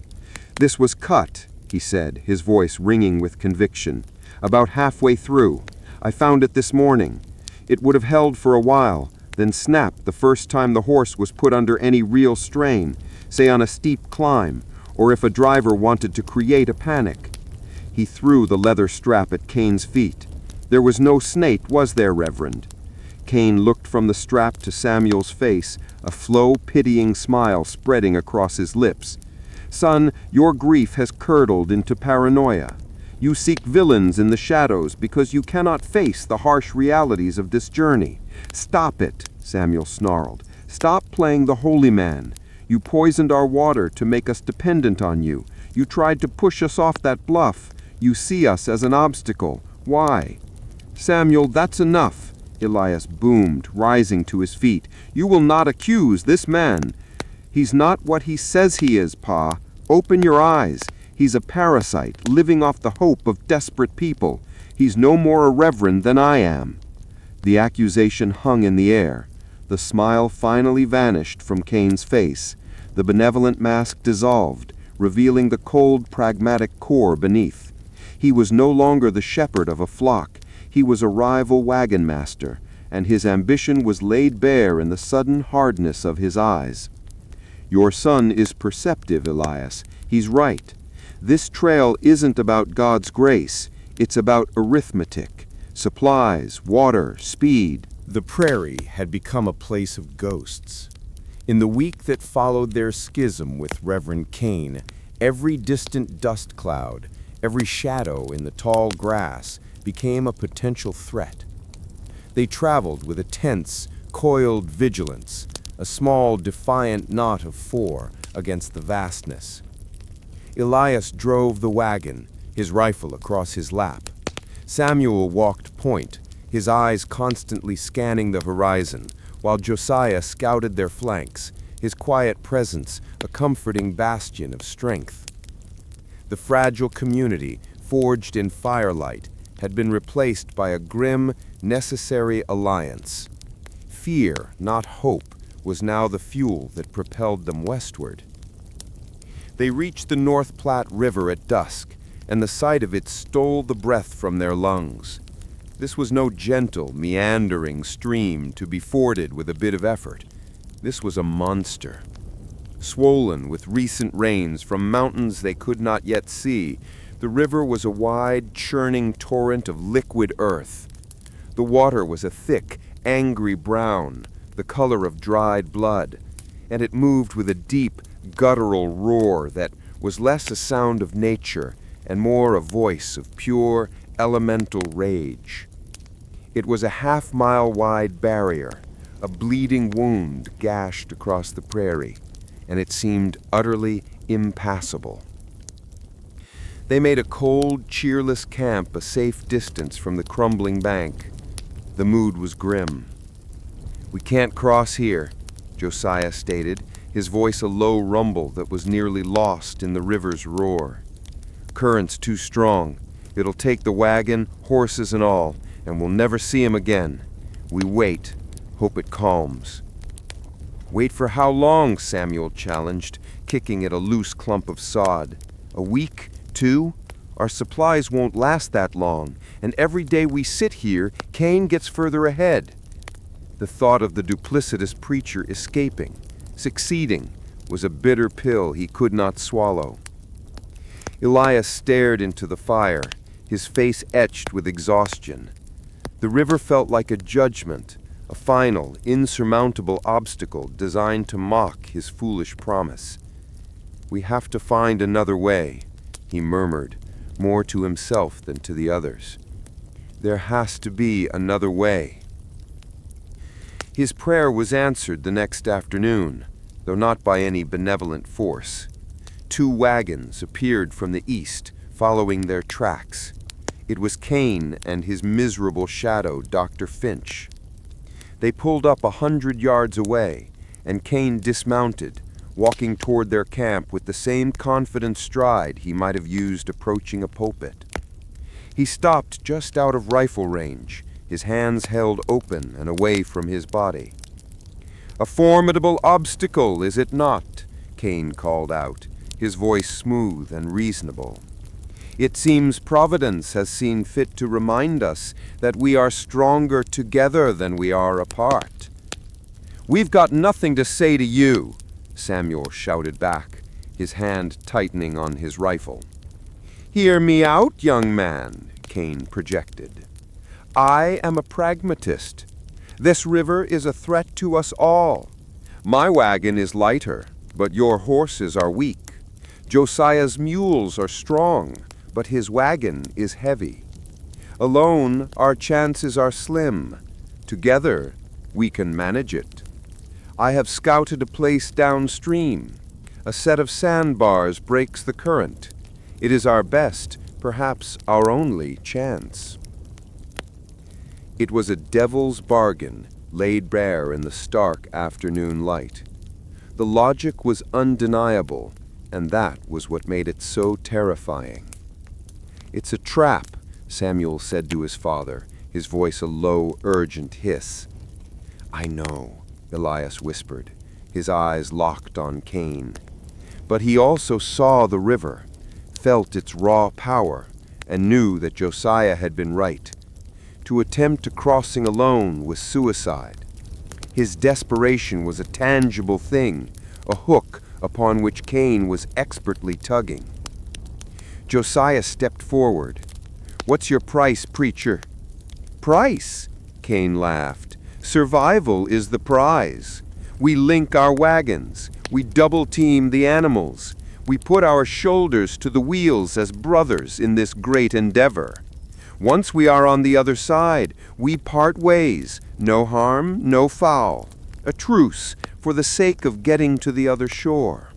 "This was cut," he said, his voice ringing with conviction. "About halfway through. I found it this morning. It would have held for a while, then snapped the first time the horse was put under any real strain, say on a steep climb, or if a driver wanted to create a panic." He threw the leather strap at Kane's feet. "There was no snake, was there, Reverend?" Kane looked from the strap to Samuel's face, a slow, pitying smile spreading across his lips. "Son, your grief has curdled into paranoia. You seek villains in the shadows because you cannot face the harsh realities of this journey. Stop it," Samuel snarled. "Stop playing the holy man. You poisoned our water to make us dependent on you. You tried to push us off that bluff. You see us as an obstacle. Why?" "Samuel, that's enough," Elias boomed, rising to his feet. "You will not accuse this man. He's not what he says he is, Pa. Open your eyes. He's a parasite, living off the hope of desperate people. He's no more a reverend than I am." The accusation hung in the air. The smile finally vanished from Kane's face. The benevolent mask dissolved, revealing the cold, pragmatic core beneath. He was no longer the shepherd of a flock. He was a rival wagon master, and his ambition was laid bare in the sudden hardness of his eyes. "Your son is perceptive, Elias. He's right. This trail isn't about God's grace. It's about arithmetic. Supplies, water, speed." The prairie had become a place of ghosts. In the week that followed their schism with Reverend Kane, every distant dust cloud, every shadow in the tall grass became a potential threat. They traveled with a tense, coiled vigilance, a small, defiant knot of four against the vastness. Elias drove the wagon, his rifle across his lap. Samuel walked point, his eyes constantly scanning the horizon, while Josiah scouted their flanks, his quiet presence a comforting bastion of strength. The fragile community, forged in firelight, had been replaced by a grim, necessary alliance. Fear, not hope, was now the fuel that propelled them westward. They reached the North Platte River at dusk, and the sight of it stole the breath from their lungs. This was no gentle, meandering stream to be forded with a bit of effort. This was a monster. Swollen with recent rains from mountains they could not yet see, The river was a wide, churning torrent of liquid earth. The water was a thick, angry brown, the color of dried blood, and it moved with a deep, guttural roar that was less a sound of nature and more a voice of pure, elemental rage. It was a half-mile-wide barrier, a bleeding wound gashed across the prairie, and it seemed utterly impassable. They made a cold, cheerless camp a safe distance from the crumbling bank. The mood was grim. "We can't cross here," Josiah stated, his voice a low rumble that was nearly lost in the river's roar. "Current's too strong. It'll take the wagon, horses and all, and we'll never see him again. We wait, hope it calms." "Wait for how long?" Samuel challenged, kicking at a loose clump of sod. "A week? 2? Our supplies won't last that long, and every day we sit here, Cain gets further ahead." The thought of the duplicitous preacher escaping, succeeding, was a bitter pill he could not swallow. Elias stared into the fire, his face etched with exhaustion. The river felt like a judgment, a final, insurmountable obstacle designed to mock his foolish promise. "We have to find another way," he murmured, more to himself than to the others. "There has to be another way." His prayer was answered the next afternoon, though not by any benevolent force. 2 wagons appeared from the east, following their tracks. It was Cain and his miserable shadow, Dr. Finch. They pulled up 100 yards away, and Cain dismounted, walking toward their camp with the same confident stride he might have used approaching a pulpit. He stopped just out of rifle range, his hands held open and away from his body. "A formidable obstacle, is it not?" Cain called out, his voice smooth and reasonable. "It seems Providence has seen fit to remind us that we are stronger together than we are apart." "We've got nothing to say to you," Samuel shouted back, his hand tightening on his rifle. "Hear me out, young man," Cain projected. "I am a pragmatist. This river is a threat to us all. My wagon is lighter, but your horses are weak. Josiah's mules are strong, but his wagon is heavy. Alone, our chances are slim. Together, we can manage it. I have scouted a place downstream. A set of sandbars breaks the current. It is our best, perhaps our only, chance." It was a devil's bargain, laid bare in the stark afternoon light. The logic was undeniable, and that was what made it so terrifying. "It's a trap," Samuel said to his father, his voice a low, urgent hiss. "I know," Elias whispered, his eyes locked on Cain. But he also saw the river, felt its raw power, and knew that Josiah had been right. To attempt a crossing alone was suicide. His desperation was a tangible thing, a hook upon which Cain was expertly tugging. Josiah stepped forward. "What's your price, preacher?" "Price?" Cain laughed. "Survival is the prize. We link our wagons. We double-team the animals. We put our shoulders to the wheels as brothers in this great endeavor. Once we are on the other side, we part ways, no harm, no foul. A truce for the sake of getting to the other shore."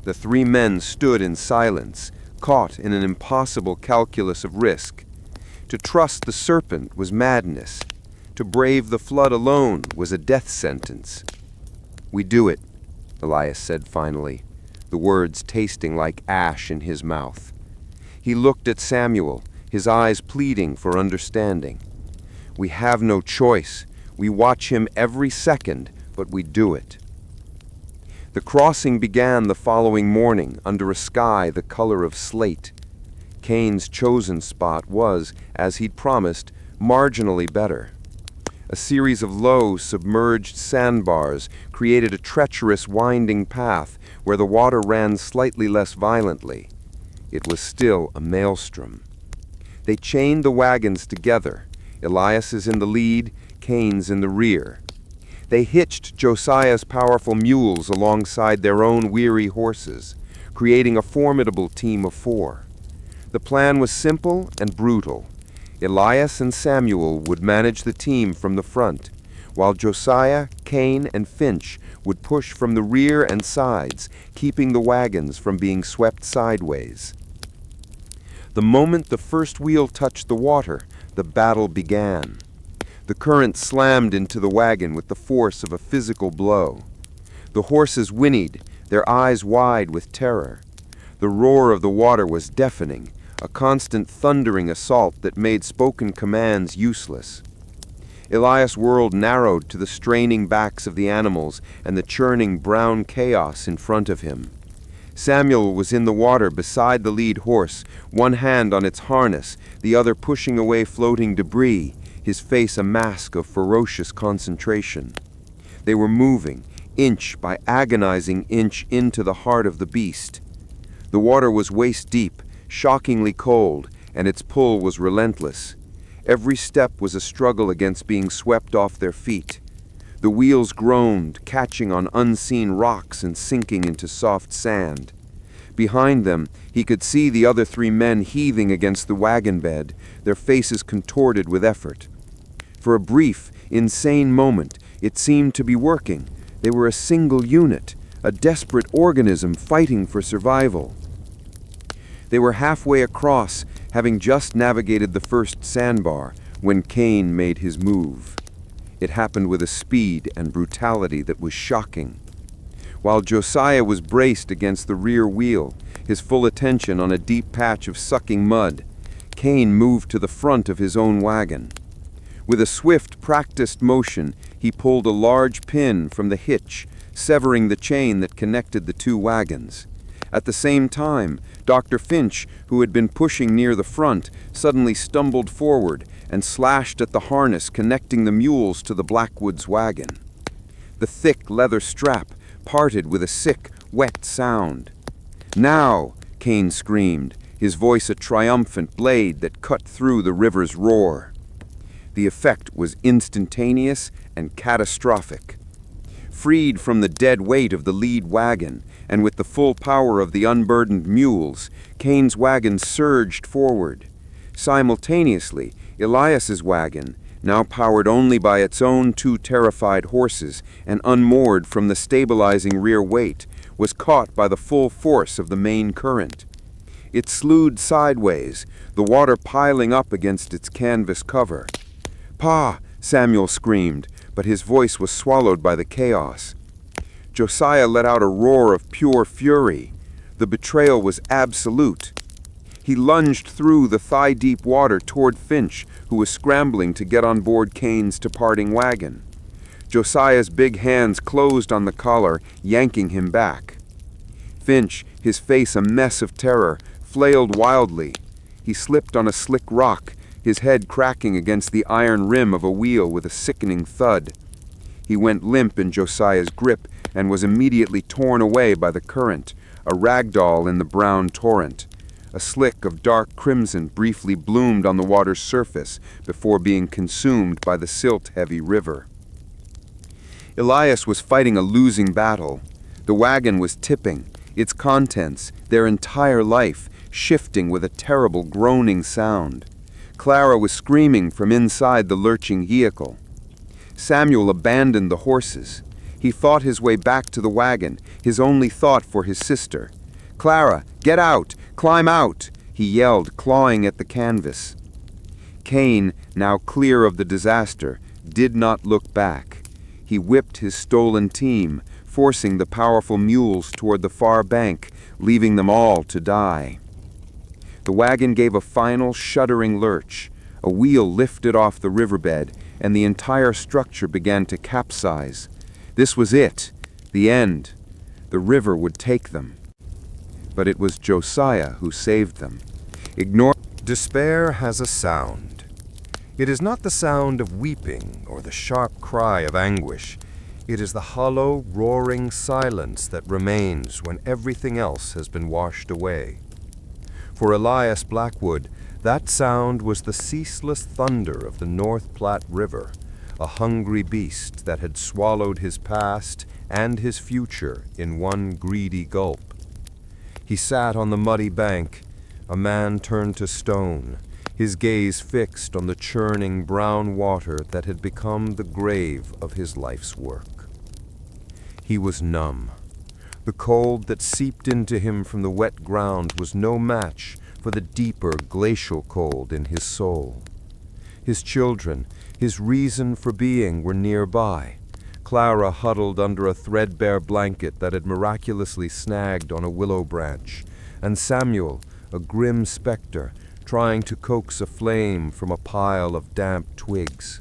The 3 men stood in silence, caught in an impossible calculus of risk. To trust the serpent was madness. To brave the flood alone was a death sentence. "We do it," Elias said finally, the words tasting like ash in his mouth. He looked at Samuel, his eyes pleading for understanding. "We have no choice. We watch him every second, but we do it." The crossing began the following morning under a sky the color of slate. Cain's chosen spot was, as he'd promised, marginally better. A series of low, submerged sandbars created a treacherous winding path where the water ran slightly less violently. it was still a maelstrom. They chained the wagons together, Elias's in the lead, Cain's in the rear. They hitched Josiah's powerful mules alongside their own weary horses, creating a formidable team of 4. The plan was simple and brutal. Elias and Samuel would manage the team from the front, while Josiah, Cain, and Finch would push from the rear and sides, keeping the wagons from being swept sideways. The moment the first wheel touched the water, the battle began. The current slammed into the wagon with the force of a physical blow. The horses whinnied, their eyes wide with terror. The roar of the water was deafening, a constant thundering assault that made spoken commands useless. Elias' world narrowed to the straining backs of the animals and the churning brown chaos in front of him. Samuel was in the water beside the lead horse, one hand on its harness, the other pushing away floating debris, his face a mask of ferocious concentration. They were moving, inch by agonizing inch, into the heart of the beast. The water was waist-deep, shockingly cold, and its pull was relentless. Every step was a struggle against being swept off their feet. The wheels groaned, catching on unseen rocks and sinking into soft sand. Behind them, he could see the other 3 men heaving against the wagon bed, their faces contorted with effort. For a brief, insane moment, it seemed to be working. They were a single unit, a desperate organism fighting for survival. They were halfway across, having just navigated the first sandbar, when Cain made his move. It happened with a speed and brutality that was shocking. While Josiah was braced against the rear wheel, his full attention on a deep patch of sucking mud, Cain moved to the front of his own wagon. With a swift, practiced motion, he pulled a large pin from the hitch, severing the chain that connected the 2 wagons. At the same time, Dr. Finch, who had been pushing near the front, suddenly stumbled forward and slashed at the harness connecting the mules to the Blackwoods wagon. The thick leather strap parted with a sick, wet sound. "Now!" Cain screamed, his voice a triumphant blade that cut through the river's roar. The effect was instantaneous and catastrophic. Freed from the dead weight of the lead wagon, and with the full power of the unburdened mules, Cain's wagon surged forward. Simultaneously, Elias's wagon, now powered only by its own 2 terrified horses and unmoored from the stabilizing rear weight, was caught by the full force of the main current. It slewed sideways, the water piling up against its canvas cover. "Pa!" Samuel screamed, but his voice was swallowed by the chaos. Josiah let out a roar of pure fury. The betrayal was absolute. He lunged through the thigh-deep water toward Finch, who was scrambling to get on board Cain's departing wagon. Josiah's big hands closed on the collar, yanking him back. Finch, his face a mess of terror, flailed wildly. He slipped on a slick rock, his head cracking against the iron rim of a wheel with a sickening thud. He went limp in Josiah's grip and was immediately torn away by the current, a ragdoll in the brown torrent. A slick of dark crimson briefly bloomed on the water's surface before being consumed by the silt-heavy river. Elias was fighting a losing battle. The wagon was tipping, its contents, their entire life, shifting with a terrible groaning sound. Clara was screaming from inside the lurching vehicle. Samuel abandoned the horses. He fought his way back to the wagon, his only thought for his sister. "Clara, get out! Climb out!" he yelled, clawing at the canvas. Cain, now clear of the disaster, did not look back. He whipped his stolen team, forcing the powerful mules toward the far bank, leaving them all to die. The wagon gave a final, shuddering lurch. A wheel lifted off the riverbed, and the entire structure began to capsize. This was it, the end. The river would take them. But it was Josiah who saved them. Despair has a sound. It is not the sound of weeping or the sharp cry of anguish. It is the hollow, roaring silence that remains when everything else has been washed away. For Elias Blackwood, that sound was the ceaseless thunder of the North Platte River, a hungry beast that had swallowed his past and his future in one greedy gulp. He sat on the muddy bank, a man turned to stone, his gaze fixed on the churning brown water that had become the grave of his life's work. He was numb. The cold that seeped into him from the wet ground was no match for the deeper glacial cold in his soul. His children, his reason for being, were nearby. Clara huddled under a threadbare blanket that had miraculously snagged on a willow branch, and Samuel, a grim specter, trying to coax a flame from a pile of damp twigs.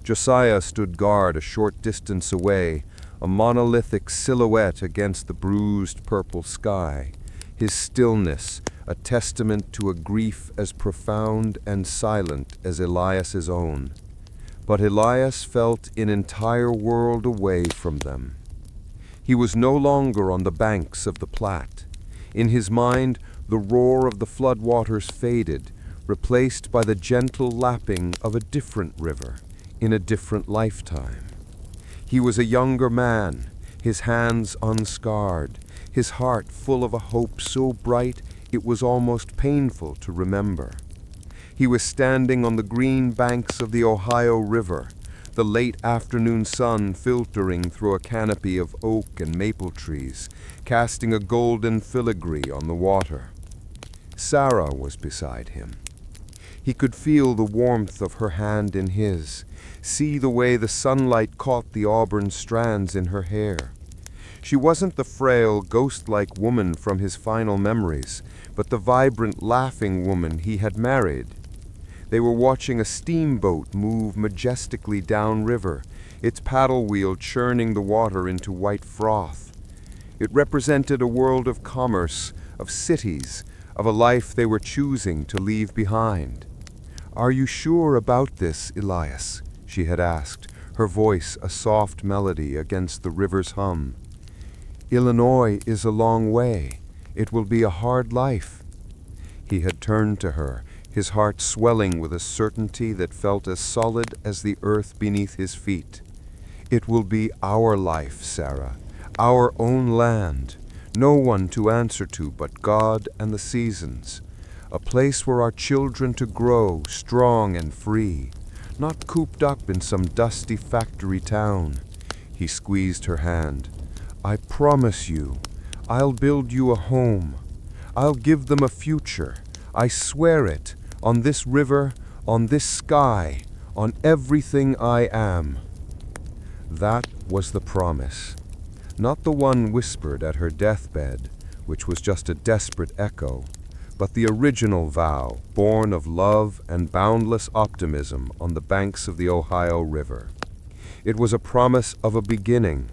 Josiah stood guard a short distance away, a monolithic silhouette against the bruised purple sky, his stillness a testament to a grief as profound and silent as Elias's own. But Elias felt an entire world away from them. He was no longer on the banks of the Platte. In his mind, the roar of the floodwaters faded, replaced by the gentle lapping of a different river in a different lifetime. He was a younger man, his hands unscarred, his heart full of a hope so bright it was almost painful to remember. He was standing on the green banks of the Ohio River, the late afternoon sun filtering through a canopy of oak and maple trees, casting a golden filigree on the water. Sarah was beside him. He could feel the warmth of her hand in his, see the way the sunlight caught the auburn strands in her hair. She wasn't the frail, ghost-like woman from his final memories, but the vibrant, laughing woman he had married. They were watching a steamboat move majestically downriver, its paddle wheel churning the water into white froth. It represented a world of commerce, of cities, of a life they were choosing to leave behind. "Are you sure about this, Elias?" she had asked, her voice a soft melody against the river's hum. "Illinois is a long way. It will be a hard life." He had turned to her, his heart swelling with a certainty that felt as solid as the earth beneath his feet. "It will be our life, Sarah, our own land, no one to answer to but God and the seasons, a place where our children to grow strong and free, not cooped up in some dusty factory town." He squeezed her hand. "I promise you, I'll build you a home. I'll give them a future. I swear it, on this river, on this sky, on everything I am." That was the promise. Not the one whispered at her deathbed, which was just a desperate echo, but the original vow, born of love and boundless optimism on the banks of the Ohio River. It was a promise of a beginning,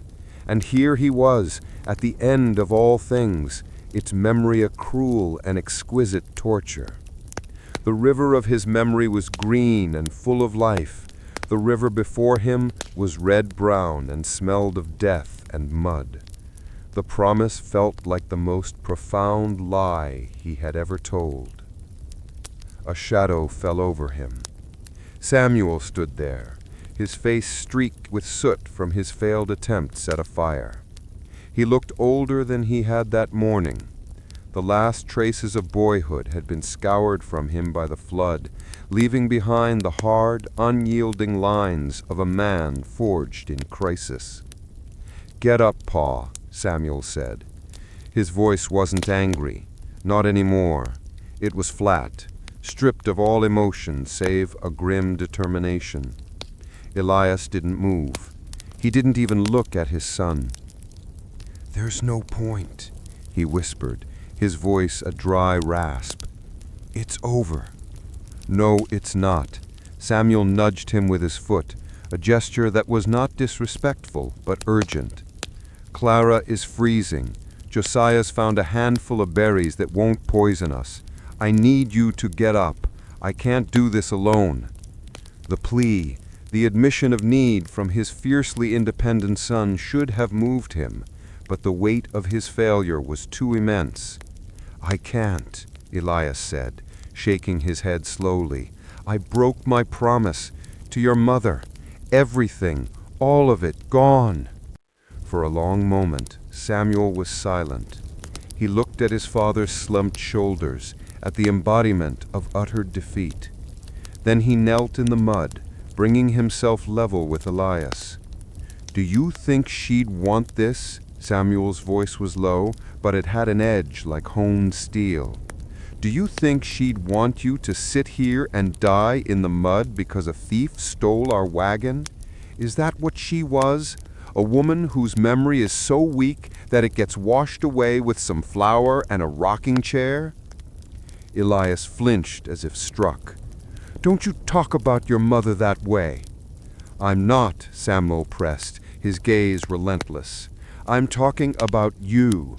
and here he was, at the end of all things, its memory a cruel and exquisite torture. The river of his memory was green and full of life. The river before him was red-brown and smelled of death and mud. The promise felt like the most profound lie he had ever told. A shadow fell over him. Samuel stood there, his face streaked with soot from his failed attempts at a fire. He looked older than he had that morning. The last traces of boyhood had been scoured from him by the flood, leaving behind the hard, unyielding lines of a man forged in crisis. "Get up, Pa," Samuel said. His voice wasn't angry, not anymore. It was flat, stripped of all emotion save a grim determination. Elias didn't move. He didn't even look at his son. "There's no point," he whispered, his voice a dry rasp. "It's over." "No, it's not." Samuel nudged him with his foot, a gesture that was not disrespectful, but urgent. "Clara is freezing. Josiah's found a handful of berries that won't poison us. I need you to get up. I can't do this alone." The plea, the admission of need from his fiercely independent son should have moved him, but the weight of his failure was too immense. "I can't," Elias said, shaking his head slowly. "I broke my promise to your mother. Everything, all of it, gone." For a long moment, Samuel was silent. He looked at his father's slumped shoulders, at the embodiment of utter defeat. Then he knelt in the mud, bringing himself level with Elias. "Do you think she'd want this?" Samuel's voice was low, but it had an edge like honed steel. "Do you think she'd want you to sit here and die in the mud because a thief stole our wagon? Is that what she was? A woman whose memory is so weak that it gets washed away with some flour and a rocking chair?" Elias flinched as if struck. "Don't you talk about your mother that way." "I'm not," Samuel pressed, his gaze relentless. "I'm talking about you.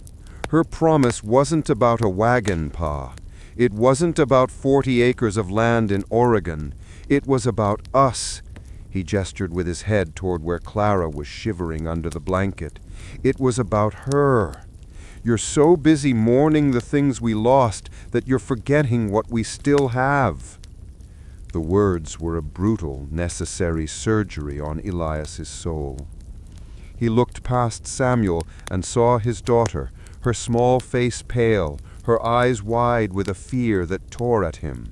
Her promise wasn't about a wagon, Pa. It wasn't about 40 acres of land in Oregon. It was about us." He gestured with his head toward where Clara was shivering under the blanket. "It was about her. You're so busy mourning the things we lost that you're forgetting what we still have." The words were a brutal, necessary surgery on Elias's soul. He looked past Samuel and saw his daughter, her small face pale, her eyes wide with a fear that tore at him.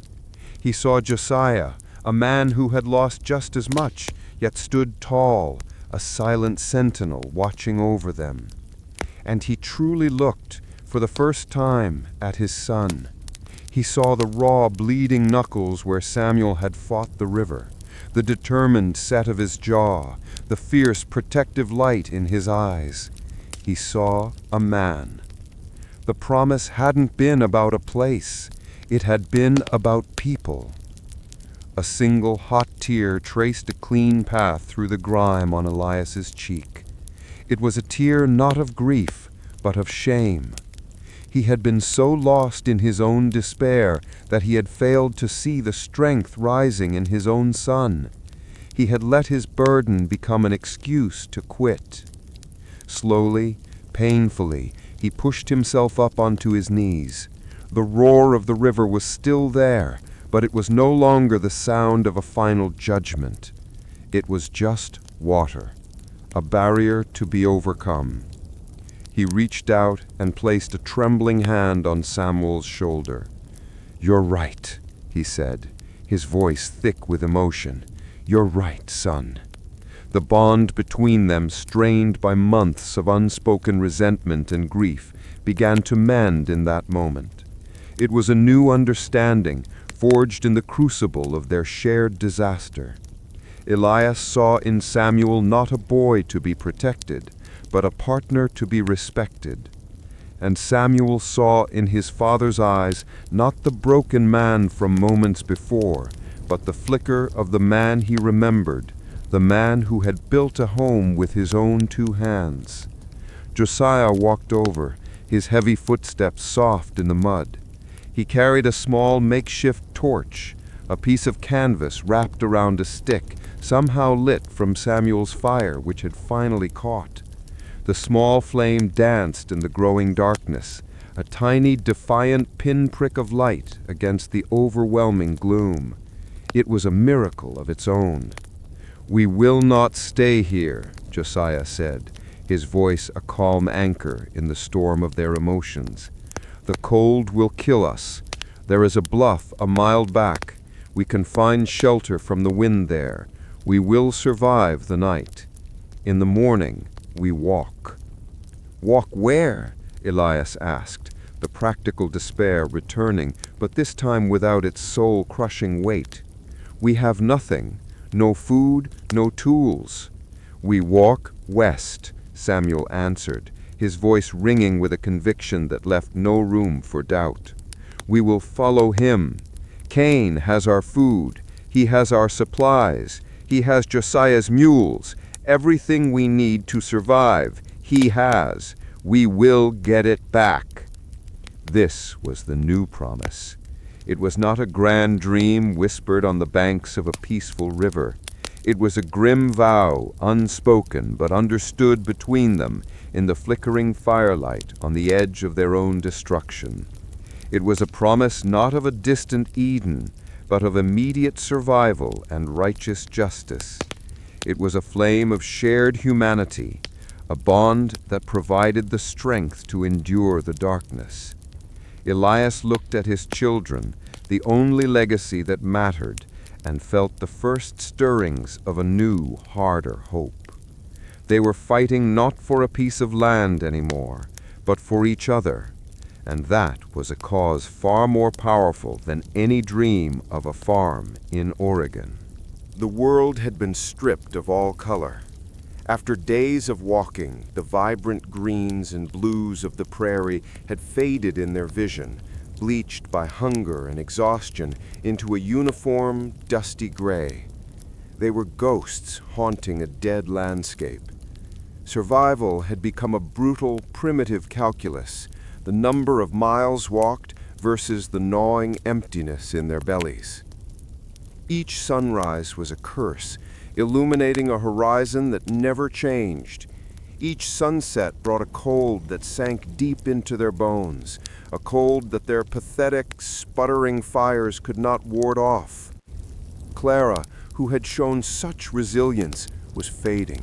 He saw Josiah, a man who had lost just as much, yet stood tall, a silent sentinel watching over them. And he truly looked, for the first time, at his son. He saw the raw, bleeding knuckles where Samuel had fought the river, the determined set of his jaw, the fierce, protective light in his eyes. He saw a man. The promise hadn't been about a place. It had been about people. A single hot tear traced a clean path through the grime on Elias's cheek. It was a tear not of grief, but of shame. He had been so lost in his own despair that he had failed to see the strength rising in his own son. He had let his burden become an excuse to quit. Slowly, painfully, he pushed himself up onto his knees. The roar of the river was still there, but it was no longer the sound of a final judgment. It was just water, a barrier to be overcome. He reached out and placed a trembling hand on Samuel's shoulder. "You're right," he said, his voice thick with emotion. "You're right, son." The bond between them, strained by months of unspoken resentment and grief, began to mend in that moment. It was a new understanding, forged in the crucible of their shared disaster. Elias saw in Samuel not a boy to be protected, but a partner to be respected. And Samuel saw in his father's eyes not the broken man from moments before, but the flicker of the man he remembered, the man who had built a home with his own 2 hands. Josiah walked over, his heavy footsteps soft in the mud. He carried a small makeshift torch, a piece of canvas wrapped around a stick, somehow lit from Samuel's fire, which had finally caught. The small flame danced in the growing darkness, a tiny, defiant pinprick of light against the overwhelming gloom. It was a miracle of its own. "We will not stay here," Josiah said, his voice a calm anchor in the storm of their emotions. "The cold will kill us. There is a bluff a mile back. We can find shelter from the wind there. We will survive the night. In the morning, we walk." "Walk where?" Elias asked, the practical despair returning, but this time without its soul-crushing weight. "We have nothing, no food, no tools." "We walk west," Samuel answered, his voice ringing with a conviction that left no room for doubt. "We will follow him. Cain has our food. He has our supplies. He has Josiah's mules. Everything we need to survive, he has. We will get it back." This was the new promise. It was not a grand dream whispered on the banks of a peaceful river. It was a grim vow, unspoken but understood between them in the flickering firelight on the edge of their own destruction. It was a promise not of a distant Eden, but of immediate survival and righteous justice. It was a flame of shared humanity, a bond that provided the strength to endure the darkness. Elias looked at his children, the only legacy that mattered, and felt the first stirrings of a new, harder hope. They were fighting not for a piece of land anymore, but for each other, and that was a cause far more powerful than any dream of a farm in Oregon. The world had been stripped of all color. After days of walking, the vibrant greens and blues of the prairie had faded in their vision, bleached by hunger and exhaustion into a uniform, dusty gray. They were ghosts haunting a dead landscape. Survival had become a brutal, primitive calculus, the number of miles walked versus the gnawing emptiness in their bellies. Each sunrise was a curse, illuminating a horizon that never changed. Each sunset brought a cold that sank deep into their bones, a cold that their pathetic, sputtering fires could not ward off. Clara, who had shown such resilience, was fading.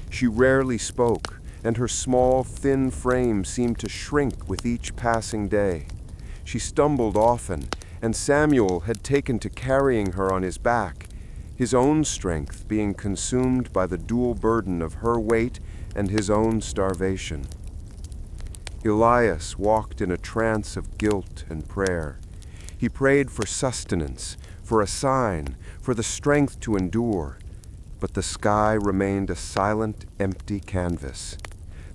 She rarely spoke, and her small, thin frame seemed to shrink with each passing day. She stumbled often, and Samuel had taken to carrying her on his back, his own strength being consumed by the dual burden of her weight and his own starvation. Elias walked in a trance of guilt and prayer. He prayed for sustenance, for a sign, for the strength to endure, but the sky remained a silent, empty canvas.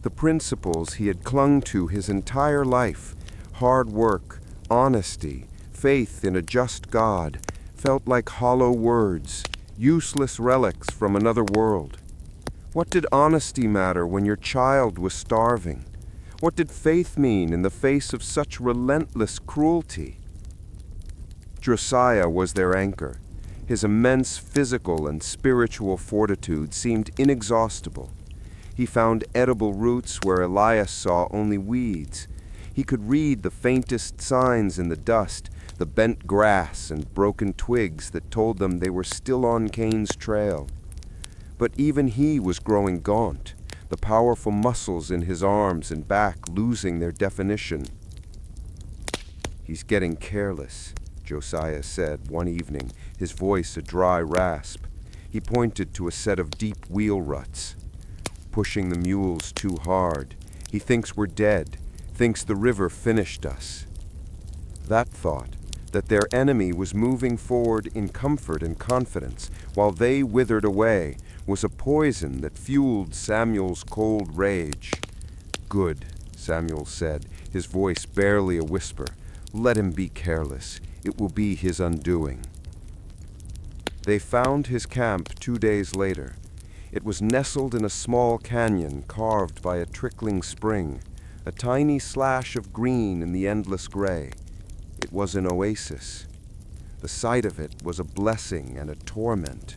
The principles he had clung to his entire life, hard work, honesty, faith in a just God, felt like hollow words, useless relics from another world. What did honesty matter when your child was starving? What did faith mean in the face of such relentless cruelty? Josiah was their anchor. His immense physical and spiritual fortitude seemed inexhaustible. He found edible roots where Elias saw only weeds. He could read the faintest signs in the dust, the bent grass and broken twigs that told them they were still on Cain's trail. But even he was growing gaunt, the powerful muscles in his arms and back losing their definition. "He's getting careless," Josiah said one evening, his voice a dry rasp. He pointed to a set of deep wheel ruts. "Pushing the mules too hard. He thinks we're dead, thinks the river finished us." That thought, that their enemy was moving forward in comfort and confidence while they withered away, was a poison that fueled Samuel's cold rage. "Good," Samuel said, his voice barely a whisper. "Let him be careless. It will be his undoing." They found his camp 2 days later. It was nestled in a small canyon carved by a trickling spring, a tiny slash of green in the endless gray. It was an oasis. The sight of it was a blessing and a torment.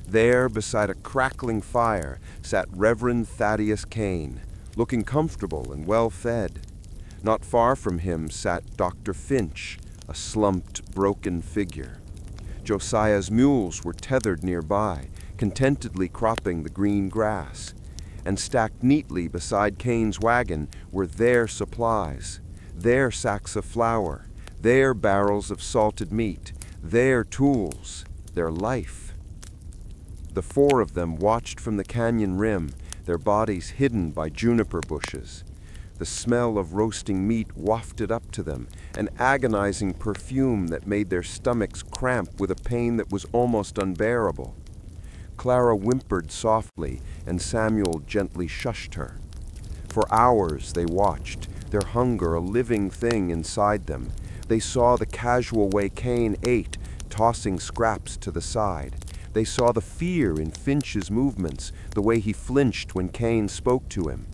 There, beside a crackling fire, sat Reverend Thaddeus Kane, looking comfortable and well-fed. Not far from him sat Dr. Finch, a slumped, broken figure. Josiah's mules were tethered nearby, contentedly cropping the green grass. And stacked neatly beside Cain's wagon were their supplies, their sacks of flour, their barrels of salted meat, their tools, their life. The four of them watched from the canyon rim, their bodies hidden by juniper bushes. The smell of roasting meat wafted up to them, an agonizing perfume that made their stomachs cramp with a pain that was almost unbearable. Clara whimpered softly, and Samuel gently shushed her. For hours they watched, their hunger a living thing inside them. They saw the casual way Cain ate, tossing scraps to the side. They saw the fear in Finch's movements, the way he flinched when Cain spoke to him.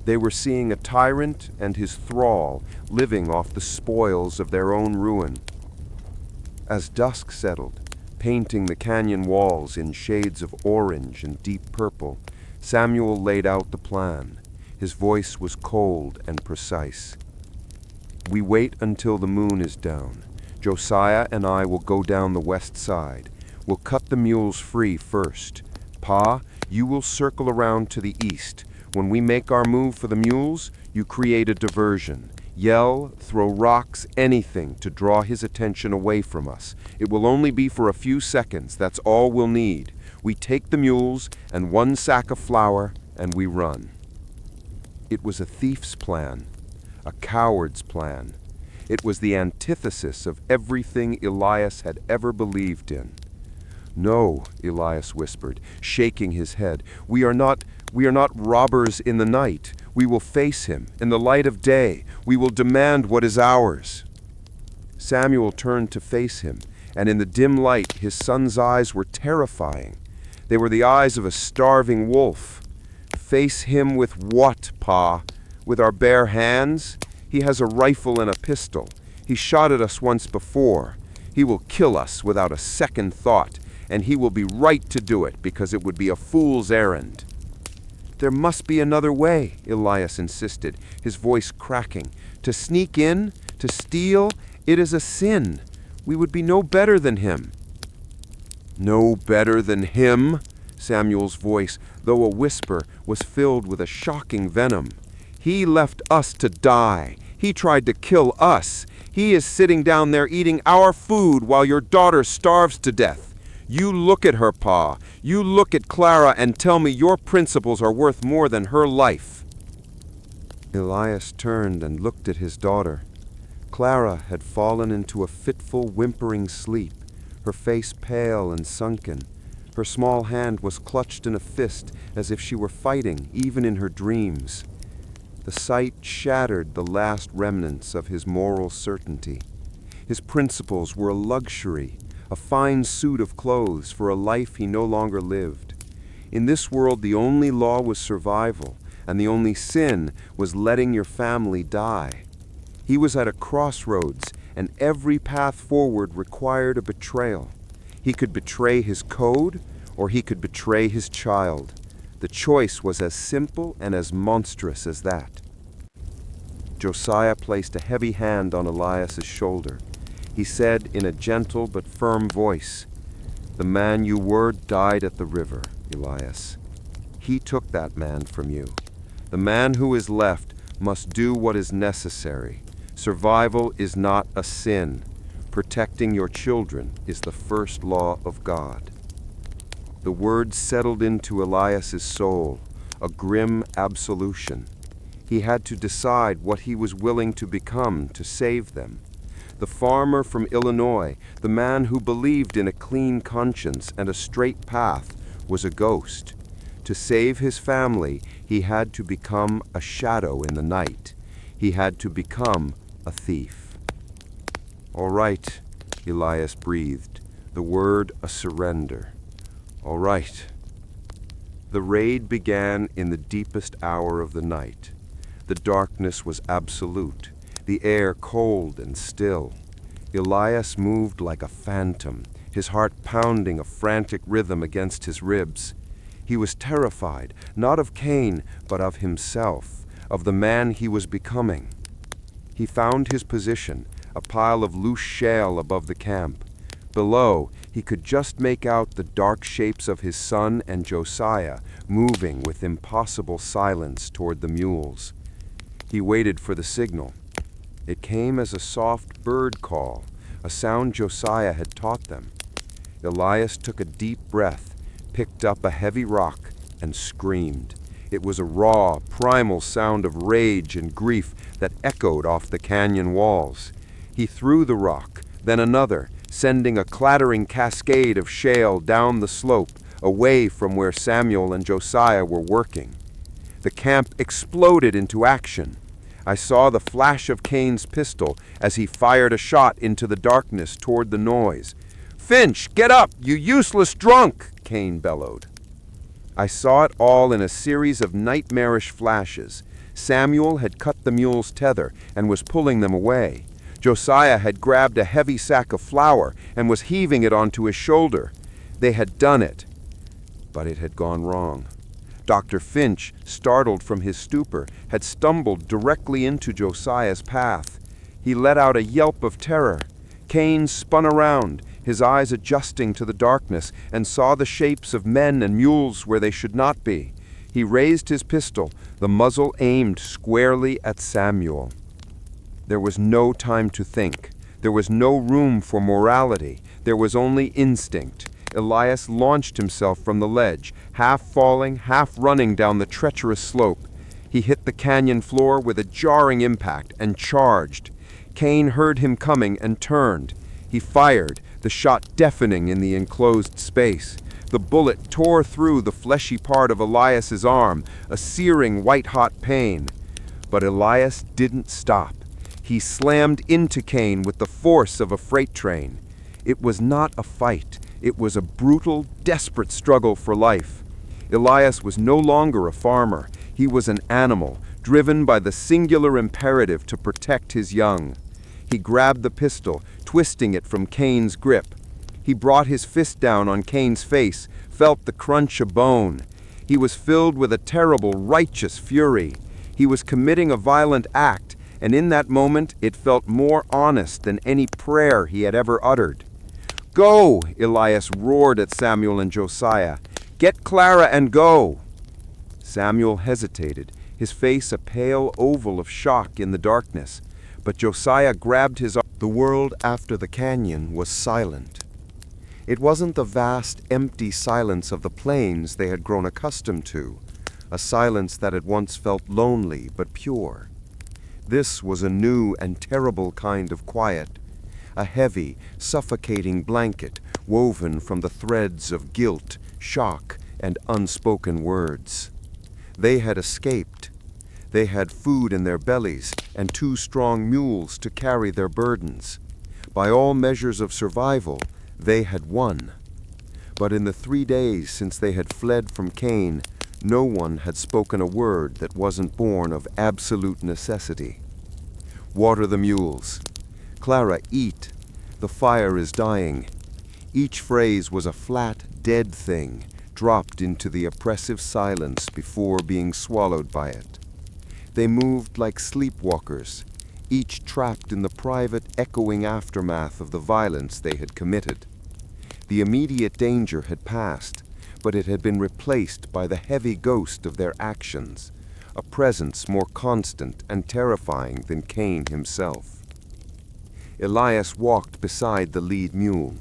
They were seeing a tyrant and his thrall living off the spoils of their own ruin. As dusk settled, painting the canyon walls in shades of orange and deep purple, Samuel laid out the plan. His voice was cold and precise. We wait until the moon is down. Josiah and I will go down the west side. We'll cut the mules free first. Pa, you will circle around to the east. When we make our move for the mules, you create a diversion. Yell, throw rocks, anything to draw his attention away from us. It will only be for a few seconds. That's all we'll need. We take the mules and 1 sack of flour, and we run. It was a thief's plan, a coward's plan. It was the antithesis of everything Elias had ever believed in. No, Elias whispered, shaking his head. We are not robbers in the night. We will face him in the light of day. We will demand what is ours. Samuel turned to face him, and in the dim light his son's eyes were terrifying. They were the eyes of a starving wolf. Face him with what, Pa? With our bare hands? He has a rifle and a pistol. He shot at us once before. He will kill us without a second thought, and he will be right to do it because it would be a fool's errand. There must be another way, Elias insisted, his voice cracking. To sneak in, to steal, it is a sin. We would be no better than him. No better than him? Samuel's voice, though a whisper, was filled with a shocking venom. He left us to die. He tried to kill us. He is sitting down there eating our food while your daughter starves to death. You look at her, Pa. You look at Clara and tell me your principles are worth more than her life. Elias turned and looked at his daughter. Clara had fallen into a fitful, whimpering sleep, her face pale and sunken. Her small hand was clutched in a fist as if she were fighting, even in her dreams. The sight shattered the last remnants of his moral certainty. His principles were a luxury, a fine suit of clothes for a life he no longer lived. In this world, the only law was survival, and the only sin was letting your family die. He was at a crossroads, and every path forward required a betrayal. He could betray his code, or he could betray his child. The choice was as simple and as monstrous as that. Josiah placed a heavy hand on Elias's shoulder. He said in a gentle but firm voice, "The man you were died at the river, Elias. He took that man from you. The man who is left must do what is necessary. Survival is not a sin. Protecting your children is the first law of God." The words settled into Elias's soul, a grim absolution. He had to decide what he was willing to become to save them. The farmer from Illinois, the man who believed in a clean conscience and a straight path, was a ghost. To save his family, he had to become a shadow in the night. He had to become a thief. "All right," Elias breathed, the word a surrender. "All right." The raid began in the deepest hour of the night. The darkness was absolute, the air cold and still. Elias moved like a phantom, his heart pounding a frantic rhythm against his ribs. He was terrified, not of Cain, but of himself, of the man he was becoming. He found his position, a pile of loose shale above the camp. Below, he could just make out the dark shapes of his son and Josiah moving with impossible silence toward the mules. He waited for the signal. It came as a soft bird call, a sound Josiah had taught them. Elias took a deep breath, picked up a heavy rock, and screamed. It was a raw, primal sound of rage and grief that echoed off the canyon walls. He threw the rock, then another, sending a clattering cascade of shale down the slope, away from where Samuel and Josiah were working. The camp exploded into action. I saw the flash of Cain's pistol as he fired a shot into the darkness toward the noise. "Finch, get up, you useless drunk!" Cain bellowed. I saw it all in a series of nightmarish flashes. Samuel had cut the mule's tether and was pulling them away. Josiah had grabbed a heavy sack of flour and was heaving it onto his shoulder. They had done it, but it had gone wrong. Dr. Finch, startled from his stupor, had stumbled directly into Josiah's path. He let out a yelp of terror. Cain spun around, his eyes adjusting to the darkness, and saw the shapes of men and mules where they should not be. He raised his pistol, the muzzle aimed squarely at Samuel. There was no time to think. There was no room for morality. There was only instinct. Elias launched himself from the ledge, half falling, half running down the treacherous slope. He hit the canyon floor with a jarring impact and charged. Cain heard him coming and turned. He fired, the shot deafening in the enclosed space. The bullet tore through the fleshy part of Elias's arm, a searing white-hot pain. But Elias didn't stop. He slammed into Cain with the force of a freight train. It was not a fight. It was a brutal, desperate struggle for life. Elias was no longer a farmer. He was an animal, driven by the singular imperative to protect his young. He grabbed the pistol, twisting it from Cain's grip. He brought his fist down on Cain's face, felt the crunch of bone. He was filled with a terrible, righteous fury. He was committing a violent act, and in that moment it felt more honest than any prayer he had ever uttered. "Go!" Elias roared at Samuel and Josiah. "Get Clara and go!" Samuel hesitated, his face a pale oval of shock in the darkness. But Josiah grabbed his arm. The world after the canyon was silent. It wasn't the vast, empty silence of the plains they had grown accustomed to, a silence that had once felt lonely but pure. This was a new and terrible kind of quiet, a heavy, suffocating blanket woven from the threads of guilt, shock, and unspoken words. They had escaped. They had food in their bellies and 2 strong mules to carry their burdens. By all measures of survival, they had won. But in the 3 days since they had fled from Cain, no one had spoken a word that wasn't born of absolute necessity. "Water the mules. Clara, eat. The fire is dying." Each phrase was a flat, dead thing, dropped into the oppressive silence before being swallowed by it. They moved like sleepwalkers, each trapped in the private, echoing aftermath of the violence they had committed. The immediate danger had passed, but it had been replaced by the heavy ghost of their actions, a presence more constant and terrifying than Cain himself. Elias walked beside the lead mule,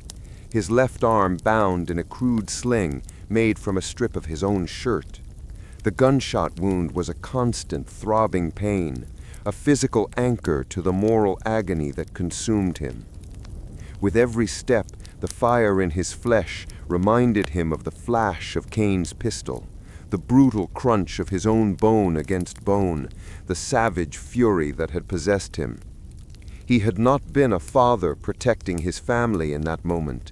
his left arm bound in a crude sling made from a strip of his own shirt. The gunshot wound was a constant, throbbing pain, a physical anchor to the moral agony that consumed him. With every step, the fire in his flesh reminded him of the flash of Cain's pistol, the brutal crunch of his own bone against bone, the savage fury that had possessed him. He had not been a father protecting his family in that moment.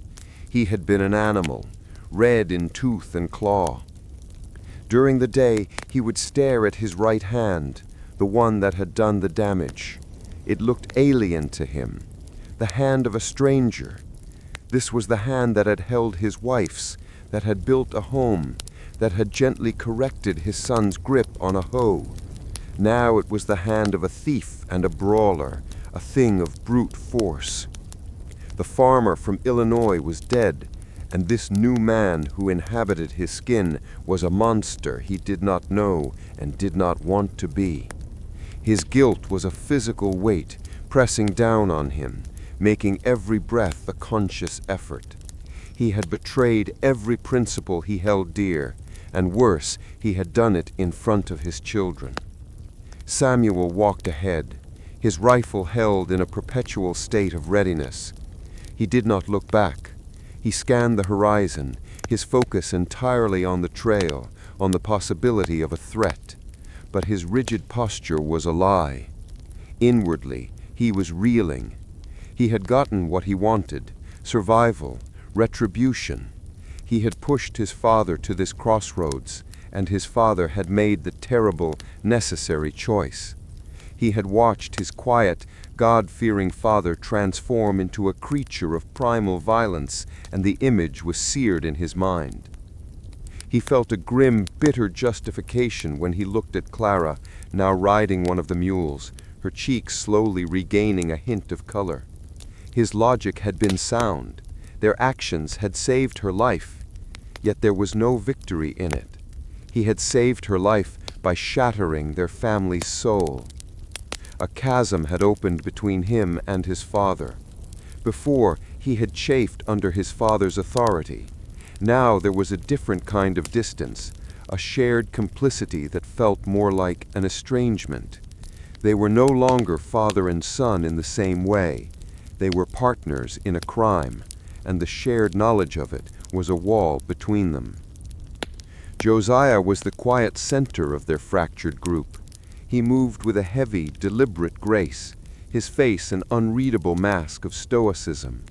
He had been an animal, red in tooth and claw. During the day, he would stare at his right hand, the one that had done the damage. It looked alien to him, the hand of a stranger. This was the hand that had held his wife's, that had built a home, that had gently corrected his son's grip on a hoe. Now it was the hand of a thief and a brawler, a thing of brute force. The farmer from Illinois was dead, and this new man who inhabited his skin was a monster he did not know and did not want to be. His guilt was a physical weight pressing down on him, making every breath a conscious effort. He had betrayed every principle he held dear, and worse, he had done it in front of his children. Samuel walked ahead, his rifle held in a perpetual state of readiness. He did not look back. He scanned the horizon, his focus entirely on the trail, on the possibility of a threat. But his rigid posture was a lie. Inwardly, he was reeling. He had gotten what he wanted, survival, retribution. He had pushed his father to this crossroads, and his father had made the terrible, necessary choice. He had watched his quiet, God-fearing father transform into a creature of primal violence, and the image was seared in his mind. He felt a grim, bitter justification when he looked at Clara, now riding one of the mules, her cheeks slowly regaining a hint of color. His logic had been sound. Their actions had saved her life, yet there was no victory in it. He had saved her life by shattering their family's soul. A chasm had opened between him and his father. Before, he had chafed under his father's authority. Now there was a different kind of distance, a shared complicity that felt more like an estrangement. They were no longer father and son in the same way. They were partners in a crime, and the shared knowledge of it was a wall between them. Josiah was the quiet center of their fractured group. He moved with a heavy, deliberate grace, his face an unreadable mask of stoicism.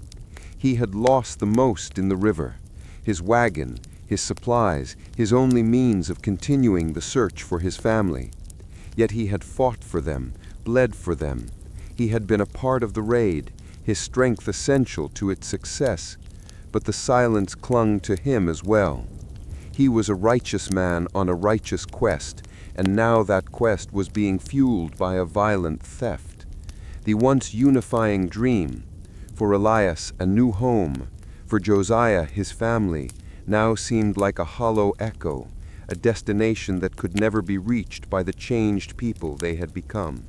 He had lost the most in the river: his wagon, his supplies, his only means of continuing the search for his family. Yet he had fought for them, bled for them. He had been a part of the raid, his strength essential to its success, but the silence clung to him as well. He was a righteous man on a righteous quest, and now that quest was being fueled by a violent theft. The once unifying dream, for Elias a new home, for Josiah his family, now seemed like a hollow echo, a destination that could never be reached by the changed people they had become.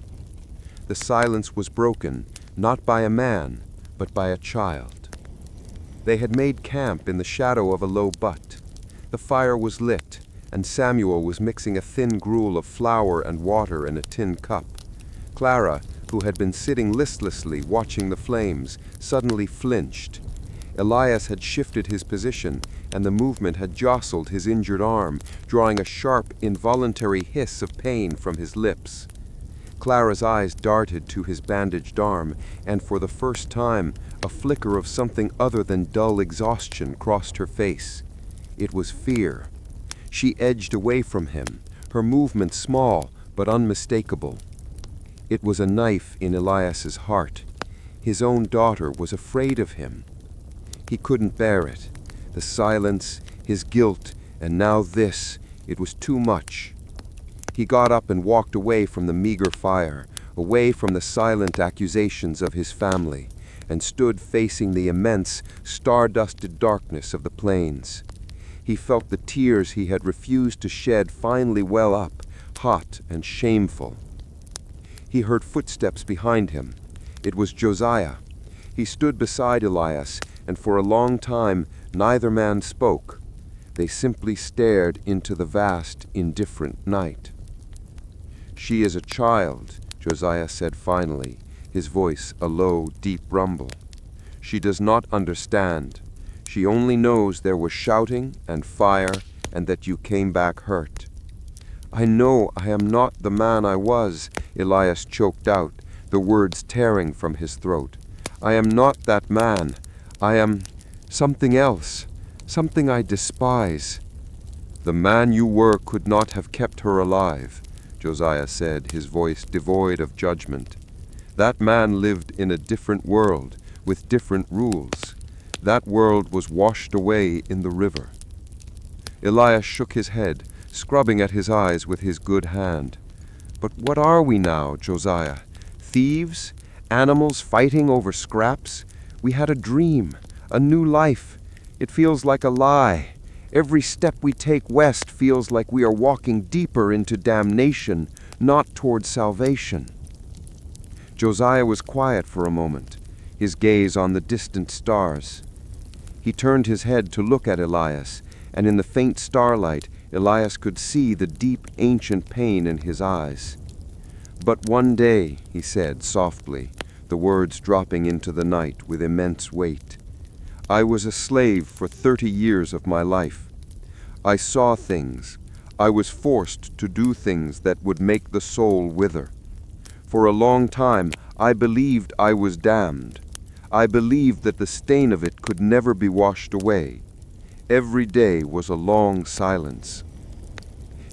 The silence was broken, not by a man, but by a child. They had made camp in the shadow of a low butte. The fire was lit, and Samuel was mixing a thin gruel of flour and water in a tin cup. Clara, who had been sitting listlessly watching the flames, suddenly flinched. Elias had shifted his position, and the movement had jostled his injured arm, drawing a sharp, involuntary hiss of pain from his lips. Clara's eyes darted to his bandaged arm, and for the first time, a flicker of something other than dull exhaustion crossed her face. It was fear. She edged away from him, her movement small but unmistakable. It was a knife in Elias's heart. His own daughter was afraid of him. He couldn't bear it. The silence, his guilt, and now this. It was too much. He got up and walked away from the meager fire, away from the silent accusations of his family, and stood facing the immense, star-dusted darkness of the plains. He felt the tears he had refused to shed finally well up, hot and shameful. He heard footsteps behind him. It was Josiah. He stood beside Elias, and for a long time neither man spoke. They simply stared into the vast, indifferent night. "She is a child," Josiah said finally, his voice a low, deep rumble. "She does not understand. She only knows there was shouting and fire and that you came back hurt." "I know I am not the man I was," Elias choked out, the words tearing from his throat. "I am not that man. I am something else, something I despise." "The man you were could not have kept her alive," Josiah said, his voice devoid of judgment. "That man lived in a different world, with different rules. That world was washed away in the river." Elias shook his head, scrubbing at his eyes with his good hand. "But what are we now, Josiah? Thieves? Animals fighting over scraps? We had a dream, a new life. It feels like a lie. Every step we take west feels like we are walking deeper into damnation, not toward salvation." Josiah was quiet for a moment, his gaze on the distant stars. He turned his head to look at Elias, and in the faint starlight, Elias could see the deep, ancient pain in his eyes. "But one day," he said softly, the words dropping into the night with immense weight, "I was a slave for 30 years of my life. I saw things. I was forced to do things that would make the soul wither. For a long time, I believed I was damned. I believed that the stain of it could never be washed away. Every day was a long silence."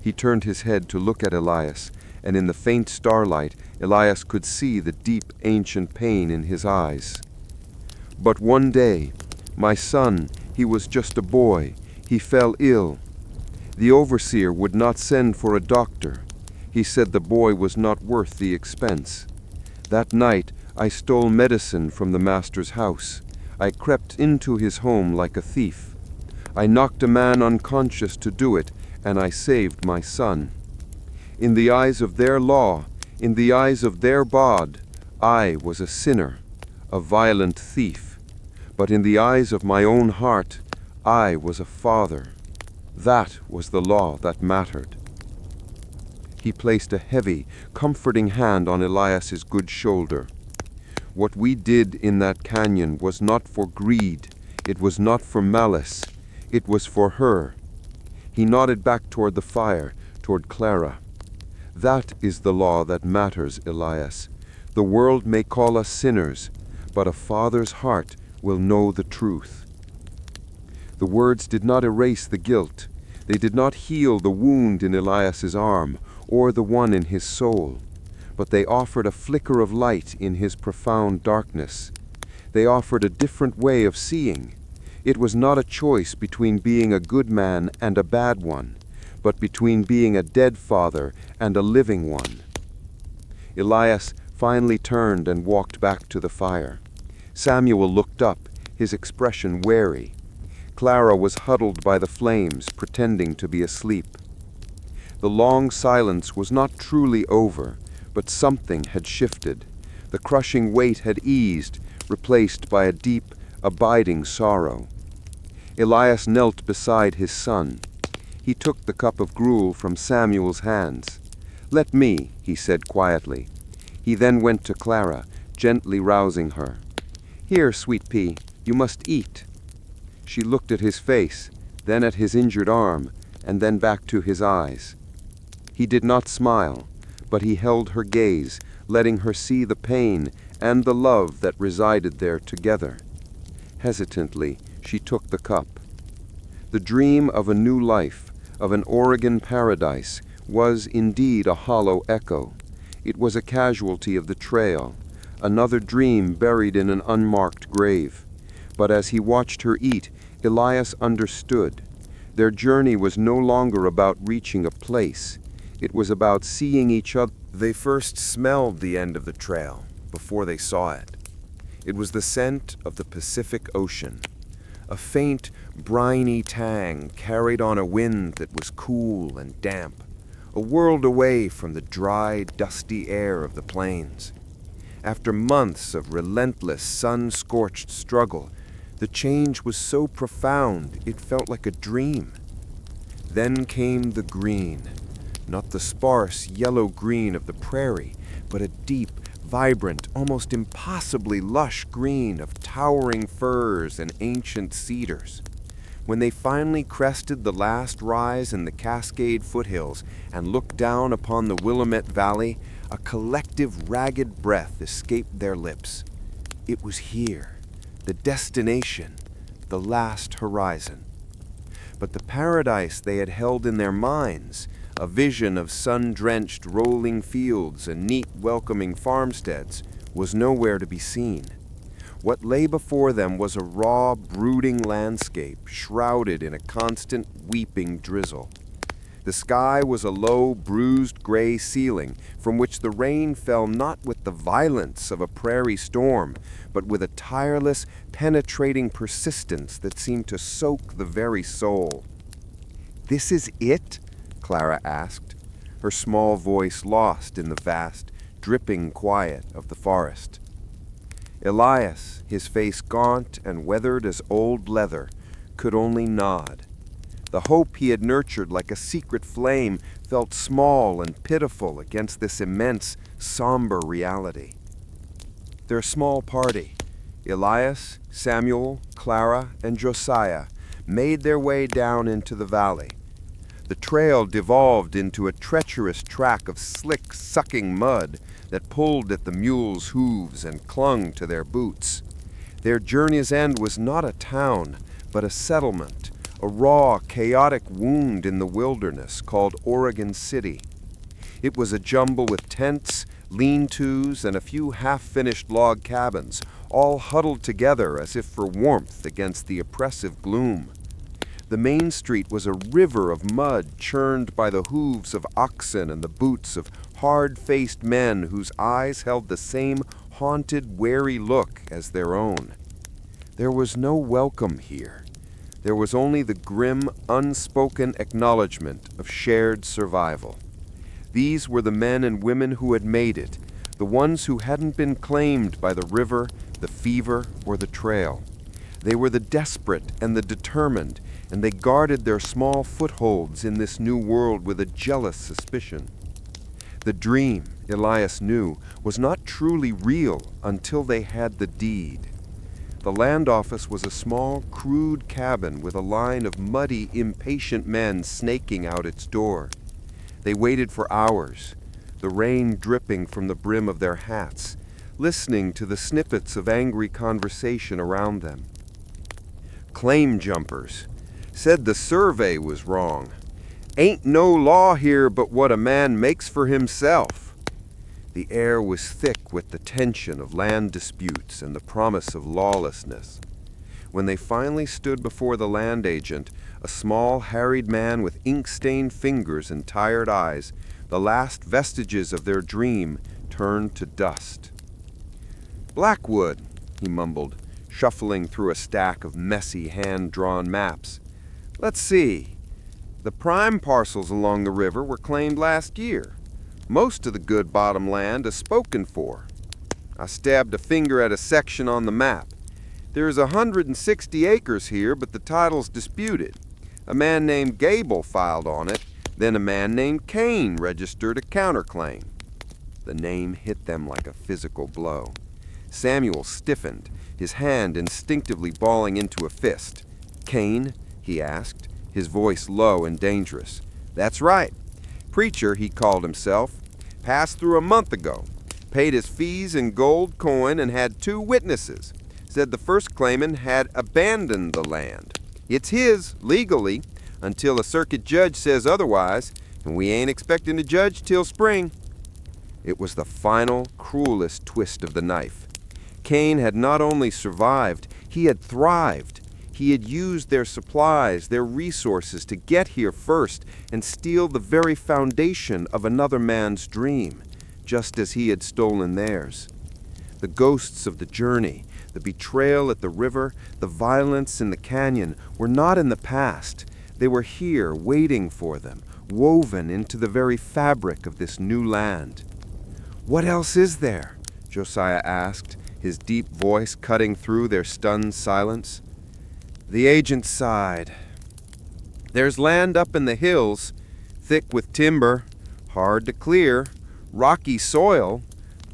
He turned his head to look at Elias, and in the faint starlight, Elias could see the deep, ancient pain in his eyes. "But one day, my son, he was just a boy, he fell ill. The overseer would not send for a doctor. He said the boy was not worth the expense. That night I stole medicine from the master's house. I crept into his home like a thief. I knocked a man unconscious to do it, and I saved my son. In the eyes of their law, in the eyes of their bod, I was a sinner, a violent thief. But in the eyes of my own heart, I was a father. That was the law that mattered. He placed a heavy, comforting hand on Elias's good shoulder. What we did in that canyon was not for greed, it was not for malice, it was for her. He nodded back toward the fire, toward Clara. That is the law that matters, Elias. The world may call us sinners, but a father's heart will know the truth. The words did not erase the guilt. They did not heal the wound in Elias's arm or the one in his soul, but they offered a flicker of light in his profound darkness. They offered a different way of seeing. It was not a choice between being a good man and a bad one, but between being a dead father and a living one. Elias finally turned and walked back to the fire. Samuel looked up, his expression wary. Clara was huddled by the flames, pretending to be asleep. The long silence was not truly over, but something had shifted. The crushing weight had eased, replaced by a deep, abiding sorrow. Elias knelt beside his son. He took the cup of gruel from Samuel's hands. "Let me," he said quietly. He then went to Clara, gently rousing her. "Here, sweet pea, you must eat." She looked at his face, then at his injured arm, and then back to his eyes. He did not smile, but he held her gaze, letting her see the pain and the love that resided there together. Hesitantly, she took the cup. The dream of a new life, of an Oregon paradise, was indeed a hollow echo. It was a casualty of the trail, another dream buried in an unmarked grave. But as he watched her eat, Elias understood. Their journey was no longer about reaching a place. It was about seeing each other. They first smelled the end of the trail before they saw it. It was the scent of the Pacific Ocean, a faint, briny tang carried on a wind that was cool and damp, a world away from the dry, dusty air of the plains. After months of relentless, sun-scorched struggle, the change was so profound it felt like a dream. Then came the green, not the sparse yellow green of the prairie, but a deep, vibrant, almost impossibly lush green of towering firs and ancient cedars. When they finally crested the last rise in the Cascade foothills and looked down upon the Willamette Valley, a collective ragged breath escaped their lips. It was here, the destination, the last horizon. But the paradise they had held in their minds, a vision of sun-drenched rolling fields and neat, welcoming farmsteads, was nowhere to be seen. What lay before them was a raw, brooding landscape shrouded in a constant, weeping drizzle. The sky was a low, bruised gray ceiling from which the rain fell not with the violence of a prairie storm, but with a tireless, penetrating persistence that seemed to soak the very soul. "This is it?" Clara asked, her small voice lost in the vast, dripping quiet of the forest. Elias, his face gaunt and weathered as old leather, could only nod. The hope he had nurtured like a secret flame felt small and pitiful against this immense, somber reality. Their small party, Elias, Samuel, Clara, and Josiah, made their way down into the valley. The trail devolved into a treacherous track of slick, sucking mud that pulled at the mules' hooves and clung to their boots. Their journey's end was not a town, but a settlement, a raw, chaotic wound in the wilderness called Oregon City. It was a jumble with tents, lean-tos, and a few half-finished log cabins, all huddled together as if for warmth against the oppressive gloom. The main street was a river of mud churned by the hooves of oxen and the boots of hard-faced men whose eyes held the same haunted, wary look as their own. There was no welcome here. There was only the grim, unspoken acknowledgement of shared survival. These were the men and women who had made it, the ones who hadn't been claimed by the river, the fever, or the trail. They were the desperate and the determined, and they guarded their small footholds in this new world with a jealous suspicion. The dream, Elias knew, was not truly real until they had the deed. The land office was a small, crude cabin with a line of muddy, impatient men snaking out its door. They waited for hours, the rain dripping from the brim of their hats, listening to the snippets of angry conversation around them. Claim jumpers said the survey was wrong. Ain't no law here but what a man makes for himself. The air was thick with the tension of land disputes and the promise of lawlessness. When they finally stood before the land agent, a small, harried man with ink-stained fingers and tired eyes, the last vestiges of their dream turned to dust. "Blackwood," he mumbled, shuffling through a stack of messy, hand-drawn maps. "Let's see. The prime parcels along the river were claimed last year. Most of the good bottom land is spoken for." I stabbed a finger at a section on the map. "There's 160 acres here, but the title's disputed. A man named Gable filed on it, then a man named Kane registered a counterclaim." The name hit them like a physical blow. Samuel stiffened, his hand instinctively balling into a fist. "Kane?" he asked, his voice low and dangerous. "That's right. Preacher, he called himself. Passed through a month ago. Paid his fees in gold coin and had 2 witnesses. Said the first claimant had abandoned the land. It's his, legally, until a circuit judge says otherwise, and we ain't expecting a judge till spring." It was the final, cruelest twist of the knife. Kane had not only survived, he had thrived. He had used their supplies, their resources to get here first and steal the very foundation of another man's dream, just as he had stolen theirs. The ghosts of the journey, the betrayal at the river, the violence in the canyon were not in the past. They were here, waiting for them, woven into the very fabric of this new land. "What else is there?" Josiah asked, his deep voice cutting through their stunned silence. The agent sighed. "There's land up in the hills, thick with timber, hard to clear, rocky soil,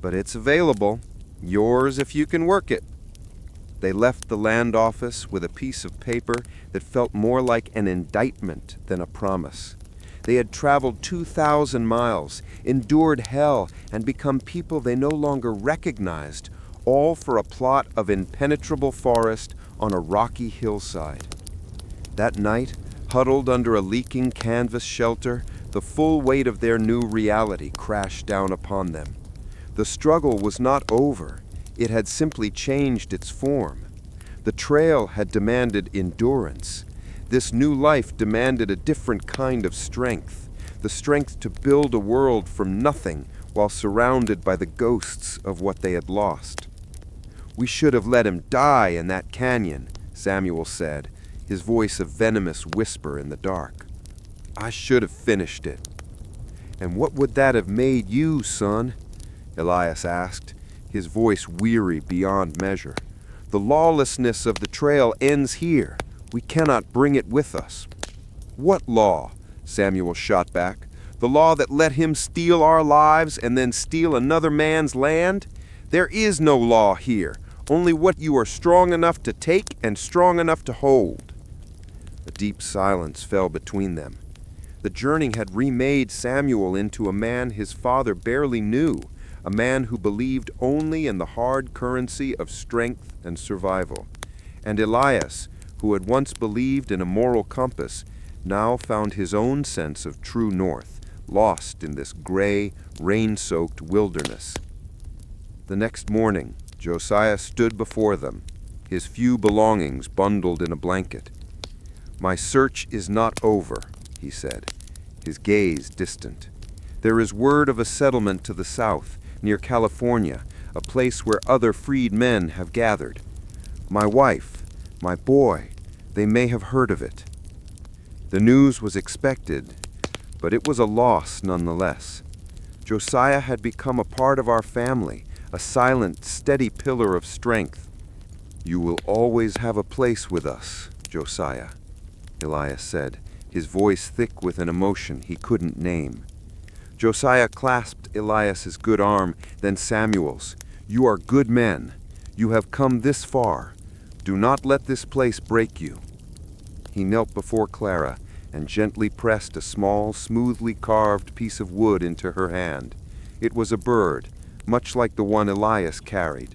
but it's available. Yours if you can work it." They left the land office with a piece of paper that felt more like an indictment than a promise. They had traveled 2,000 miles, endured hell, and become people they no longer recognized, all for a plot of impenetrable forest on a rocky hillside. That night, huddled under a leaking canvas shelter, the full weight of their new reality crashed down upon them. The struggle was not over. It had simply changed its form. The trail had demanded endurance. This new life demanded a different kind of strength, the strength to build a world from nothing while surrounded by the ghosts of what they had lost. "We should have let him die in that canyon," Samuel said, his voice a venomous whisper in the dark. "I should have finished it." "And what would that have made you, son?" Elias asked, his voice weary beyond measure. "The lawlessness of the trail ends here. We cannot bring it with us." "What law?" Samuel shot back. "The law that let him steal our lives and then steal another man's land? There is no law here. Only what you are strong enough to take and strong enough to hold." A deep silence fell between them. The journey had remade Samuel into a man his father barely knew, a man who believed only in the hard currency of strength and survival. And Elias, who had once believed in a moral compass, now found his own sense of true north, lost in this gray, rain-soaked wilderness. The next morning, Josiah stood before them, his few belongings bundled in a blanket. "My search is not over," he said, his gaze distant. There is word of a settlement to the south, near California, a place where other freed men have gathered. My wife, my boy, they may have heard of it." The news was expected, but it was a loss nonetheless. Josiah had become a part of our family, a silent, steady pillar of strength. "You will always have a place with us, Josiah," Elias said, his voice thick with an emotion he couldn't name. Josiah clasped Elias's good arm, then Samuel's. "You are good men. You have come this far. Do not let this place break you." He knelt before Clara and gently pressed a small, smoothly carved piece of wood into her hand. It was a bird, much like the one Elias carried.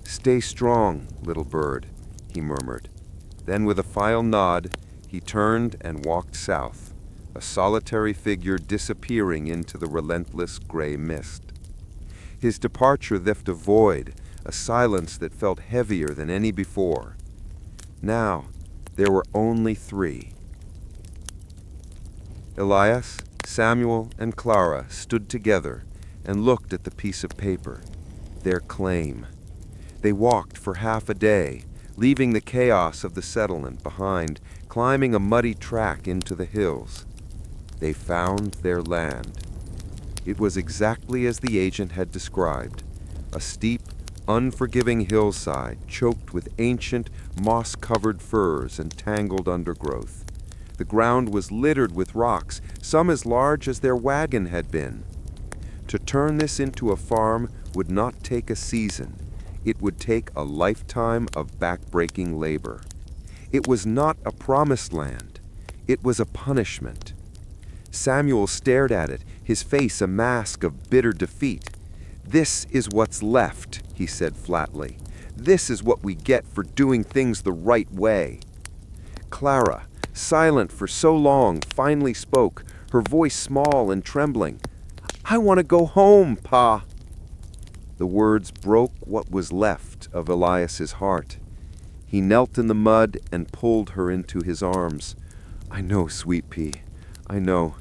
"Stay strong, little bird," he murmured. Then with a final nod, he turned and walked south, a solitary figure disappearing into the relentless gray mist. His departure left a void, a silence that felt heavier than any before. Now, there were only three. Elias, Samuel, and Clara stood together and looked at the piece of paper, their claim. They walked for half a day, leaving the chaos of the settlement behind, climbing a muddy track into the hills. They found their land. It was exactly as the agent had described, a steep, unforgiving hillside choked with ancient, moss-covered firs and tangled undergrowth. The ground was littered with rocks, some as large as their wagon had been. To turn this into a farm would not take a season. It would take a lifetime of back-breaking labor. It was not a promised land. It was a punishment. Samuel stared at it, his face a mask of bitter defeat. "This is what's left," he said flatly. "This is what we get for doing things the right way." Clara, silent for so long, finally spoke, her voice small and trembling. "I want to go home, Pa." The words broke what was left of Elias's heart. He knelt in the mud and pulled her into his arms. "I know, sweet pea, I know,"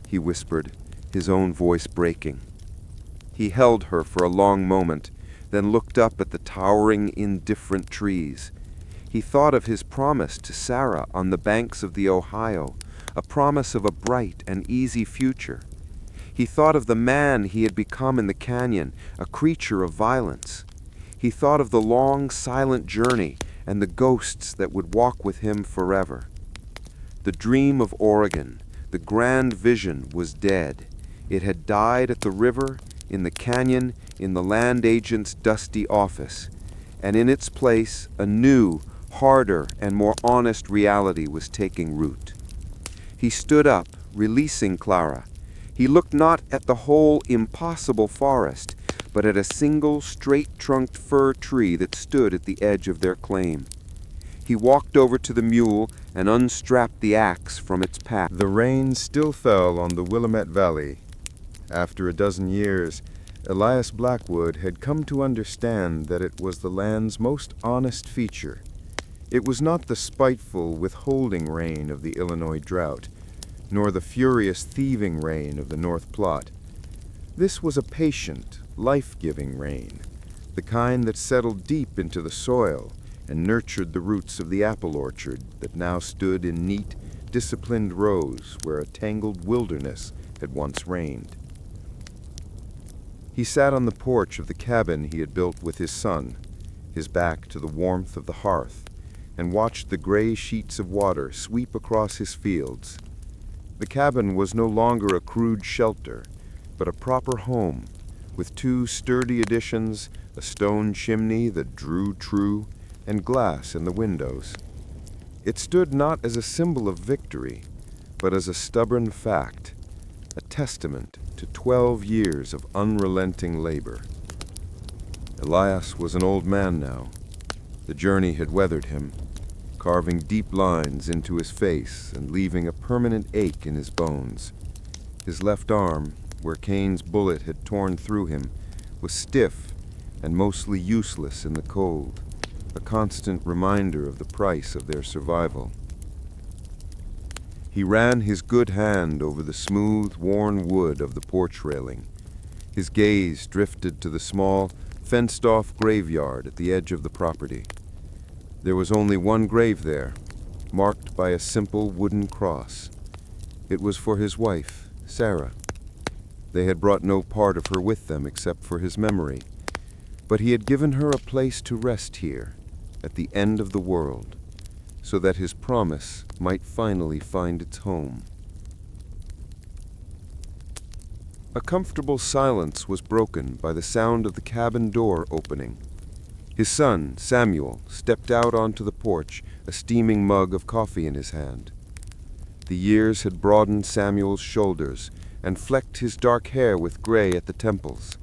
he whispered, his own voice breaking. He held her for a long moment, then looked up at the towering, indifferent trees. He thought of his promise to Sarah on the banks of the Ohio, a promise of a bright and easy future. He thought of the man he had become in the canyon, a creature of violence. He thought of the long, silent journey and the ghosts that would walk with him forever. The dream of Oregon, the grand vision, was dead. It had died at the river, in the canyon, in the land agent's dusty office. And in its place, a new, harder, and more honest reality was taking root. He stood up, releasing Clara. He looked not at the whole impossible forest, but at a single straight-trunked fir tree that stood at the edge of their claim. He walked over to the mule and unstrapped the axe from its pack. The rain still fell on the Willamette Valley. After a dozen years, Elias Blackwood had come to understand that it was the land's most honest feature. It was not the spiteful, withholding rain of the Illinois drought, nor the furious, thieving rain of the North Platte. This was a patient, life-giving rain, the kind that settled deep into the soil and nurtured the roots of the apple orchard that now stood in neat, disciplined rows where a tangled wilderness had once reigned. He sat on the porch of the cabin he had built with his son, his back to the warmth of the hearth, and watched the gray sheets of water sweep across his fields. The cabin was no longer a crude shelter, but a proper home, with two sturdy additions, a stone chimney that drew true, and glass in the windows. It stood not as a symbol of victory, but as a stubborn fact, a testament to 12 years of unrelenting labor. Elias was an old man now. The journey had weathered him, carving deep lines into his face and leaving a permanent ache in his bones. His left arm, where Cain's bullet had torn through him, was stiff and mostly useless in the cold, a constant reminder of the price of their survival. He ran his good hand over the smooth, worn wood of the porch railing. His gaze drifted to the small, fenced-off graveyard at the edge of the property. There was only one grave there, marked by a simple wooden cross. It was for his wife, Sarah. They had brought no part of her with them except for his memory, but he had given her a place to rest here, at the end of the world, so that his promise might finally find its home. A comfortable silence was broken by the sound of the cabin door opening. His son, Samuel, stepped out onto the porch, a steaming mug of coffee in his hand. The years had broadened Samuel's shoulders and flecked his dark hair with gray at the temples.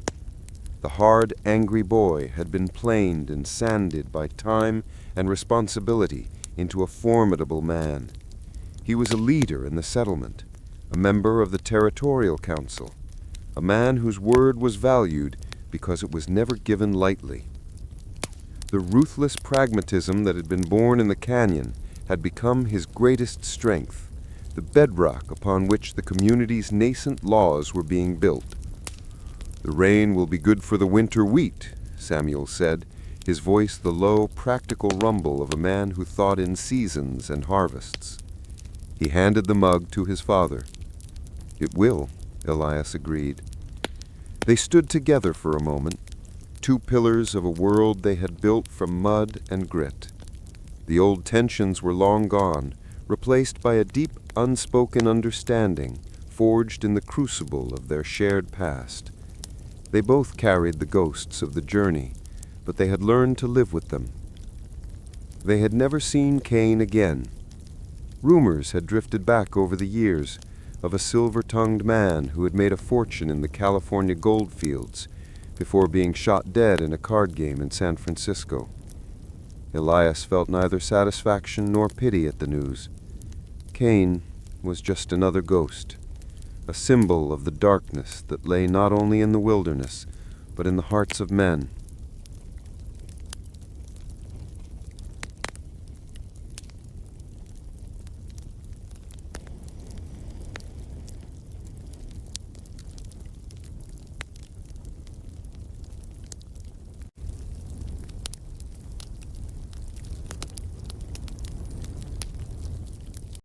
The hard, angry boy had been planed and sanded by time and responsibility into a formidable man. He was a leader in the settlement, a member of the territorial council, a man whose word was valued because it was never given lightly. The ruthless pragmatism that had been born in the canyon had become his greatest strength, the bedrock upon which the community's nascent laws were being built. "The rain will be good for the winter wheat," Samuel said, his voice the low, practical rumble of a man who thought in seasons and harvests. He handed the mug to his father. "It will," Elias agreed. They stood together for a moment, two pillars of a world they had built from mud and grit. The old tensions were long gone, replaced by a deep, unspoken understanding forged in the crucible of their shared past. They both carried the ghosts of the journey, but they had learned to live with them. They had never seen Cain again. Rumors had drifted back over the years of a silver-tongued man who had made a fortune in the California gold fields before being shot dead in a card game in San Francisco. Elias felt neither satisfaction nor pity at the news. Cain was just another ghost, a symbol of the darkness that lay not only in the wilderness, but in the hearts of men.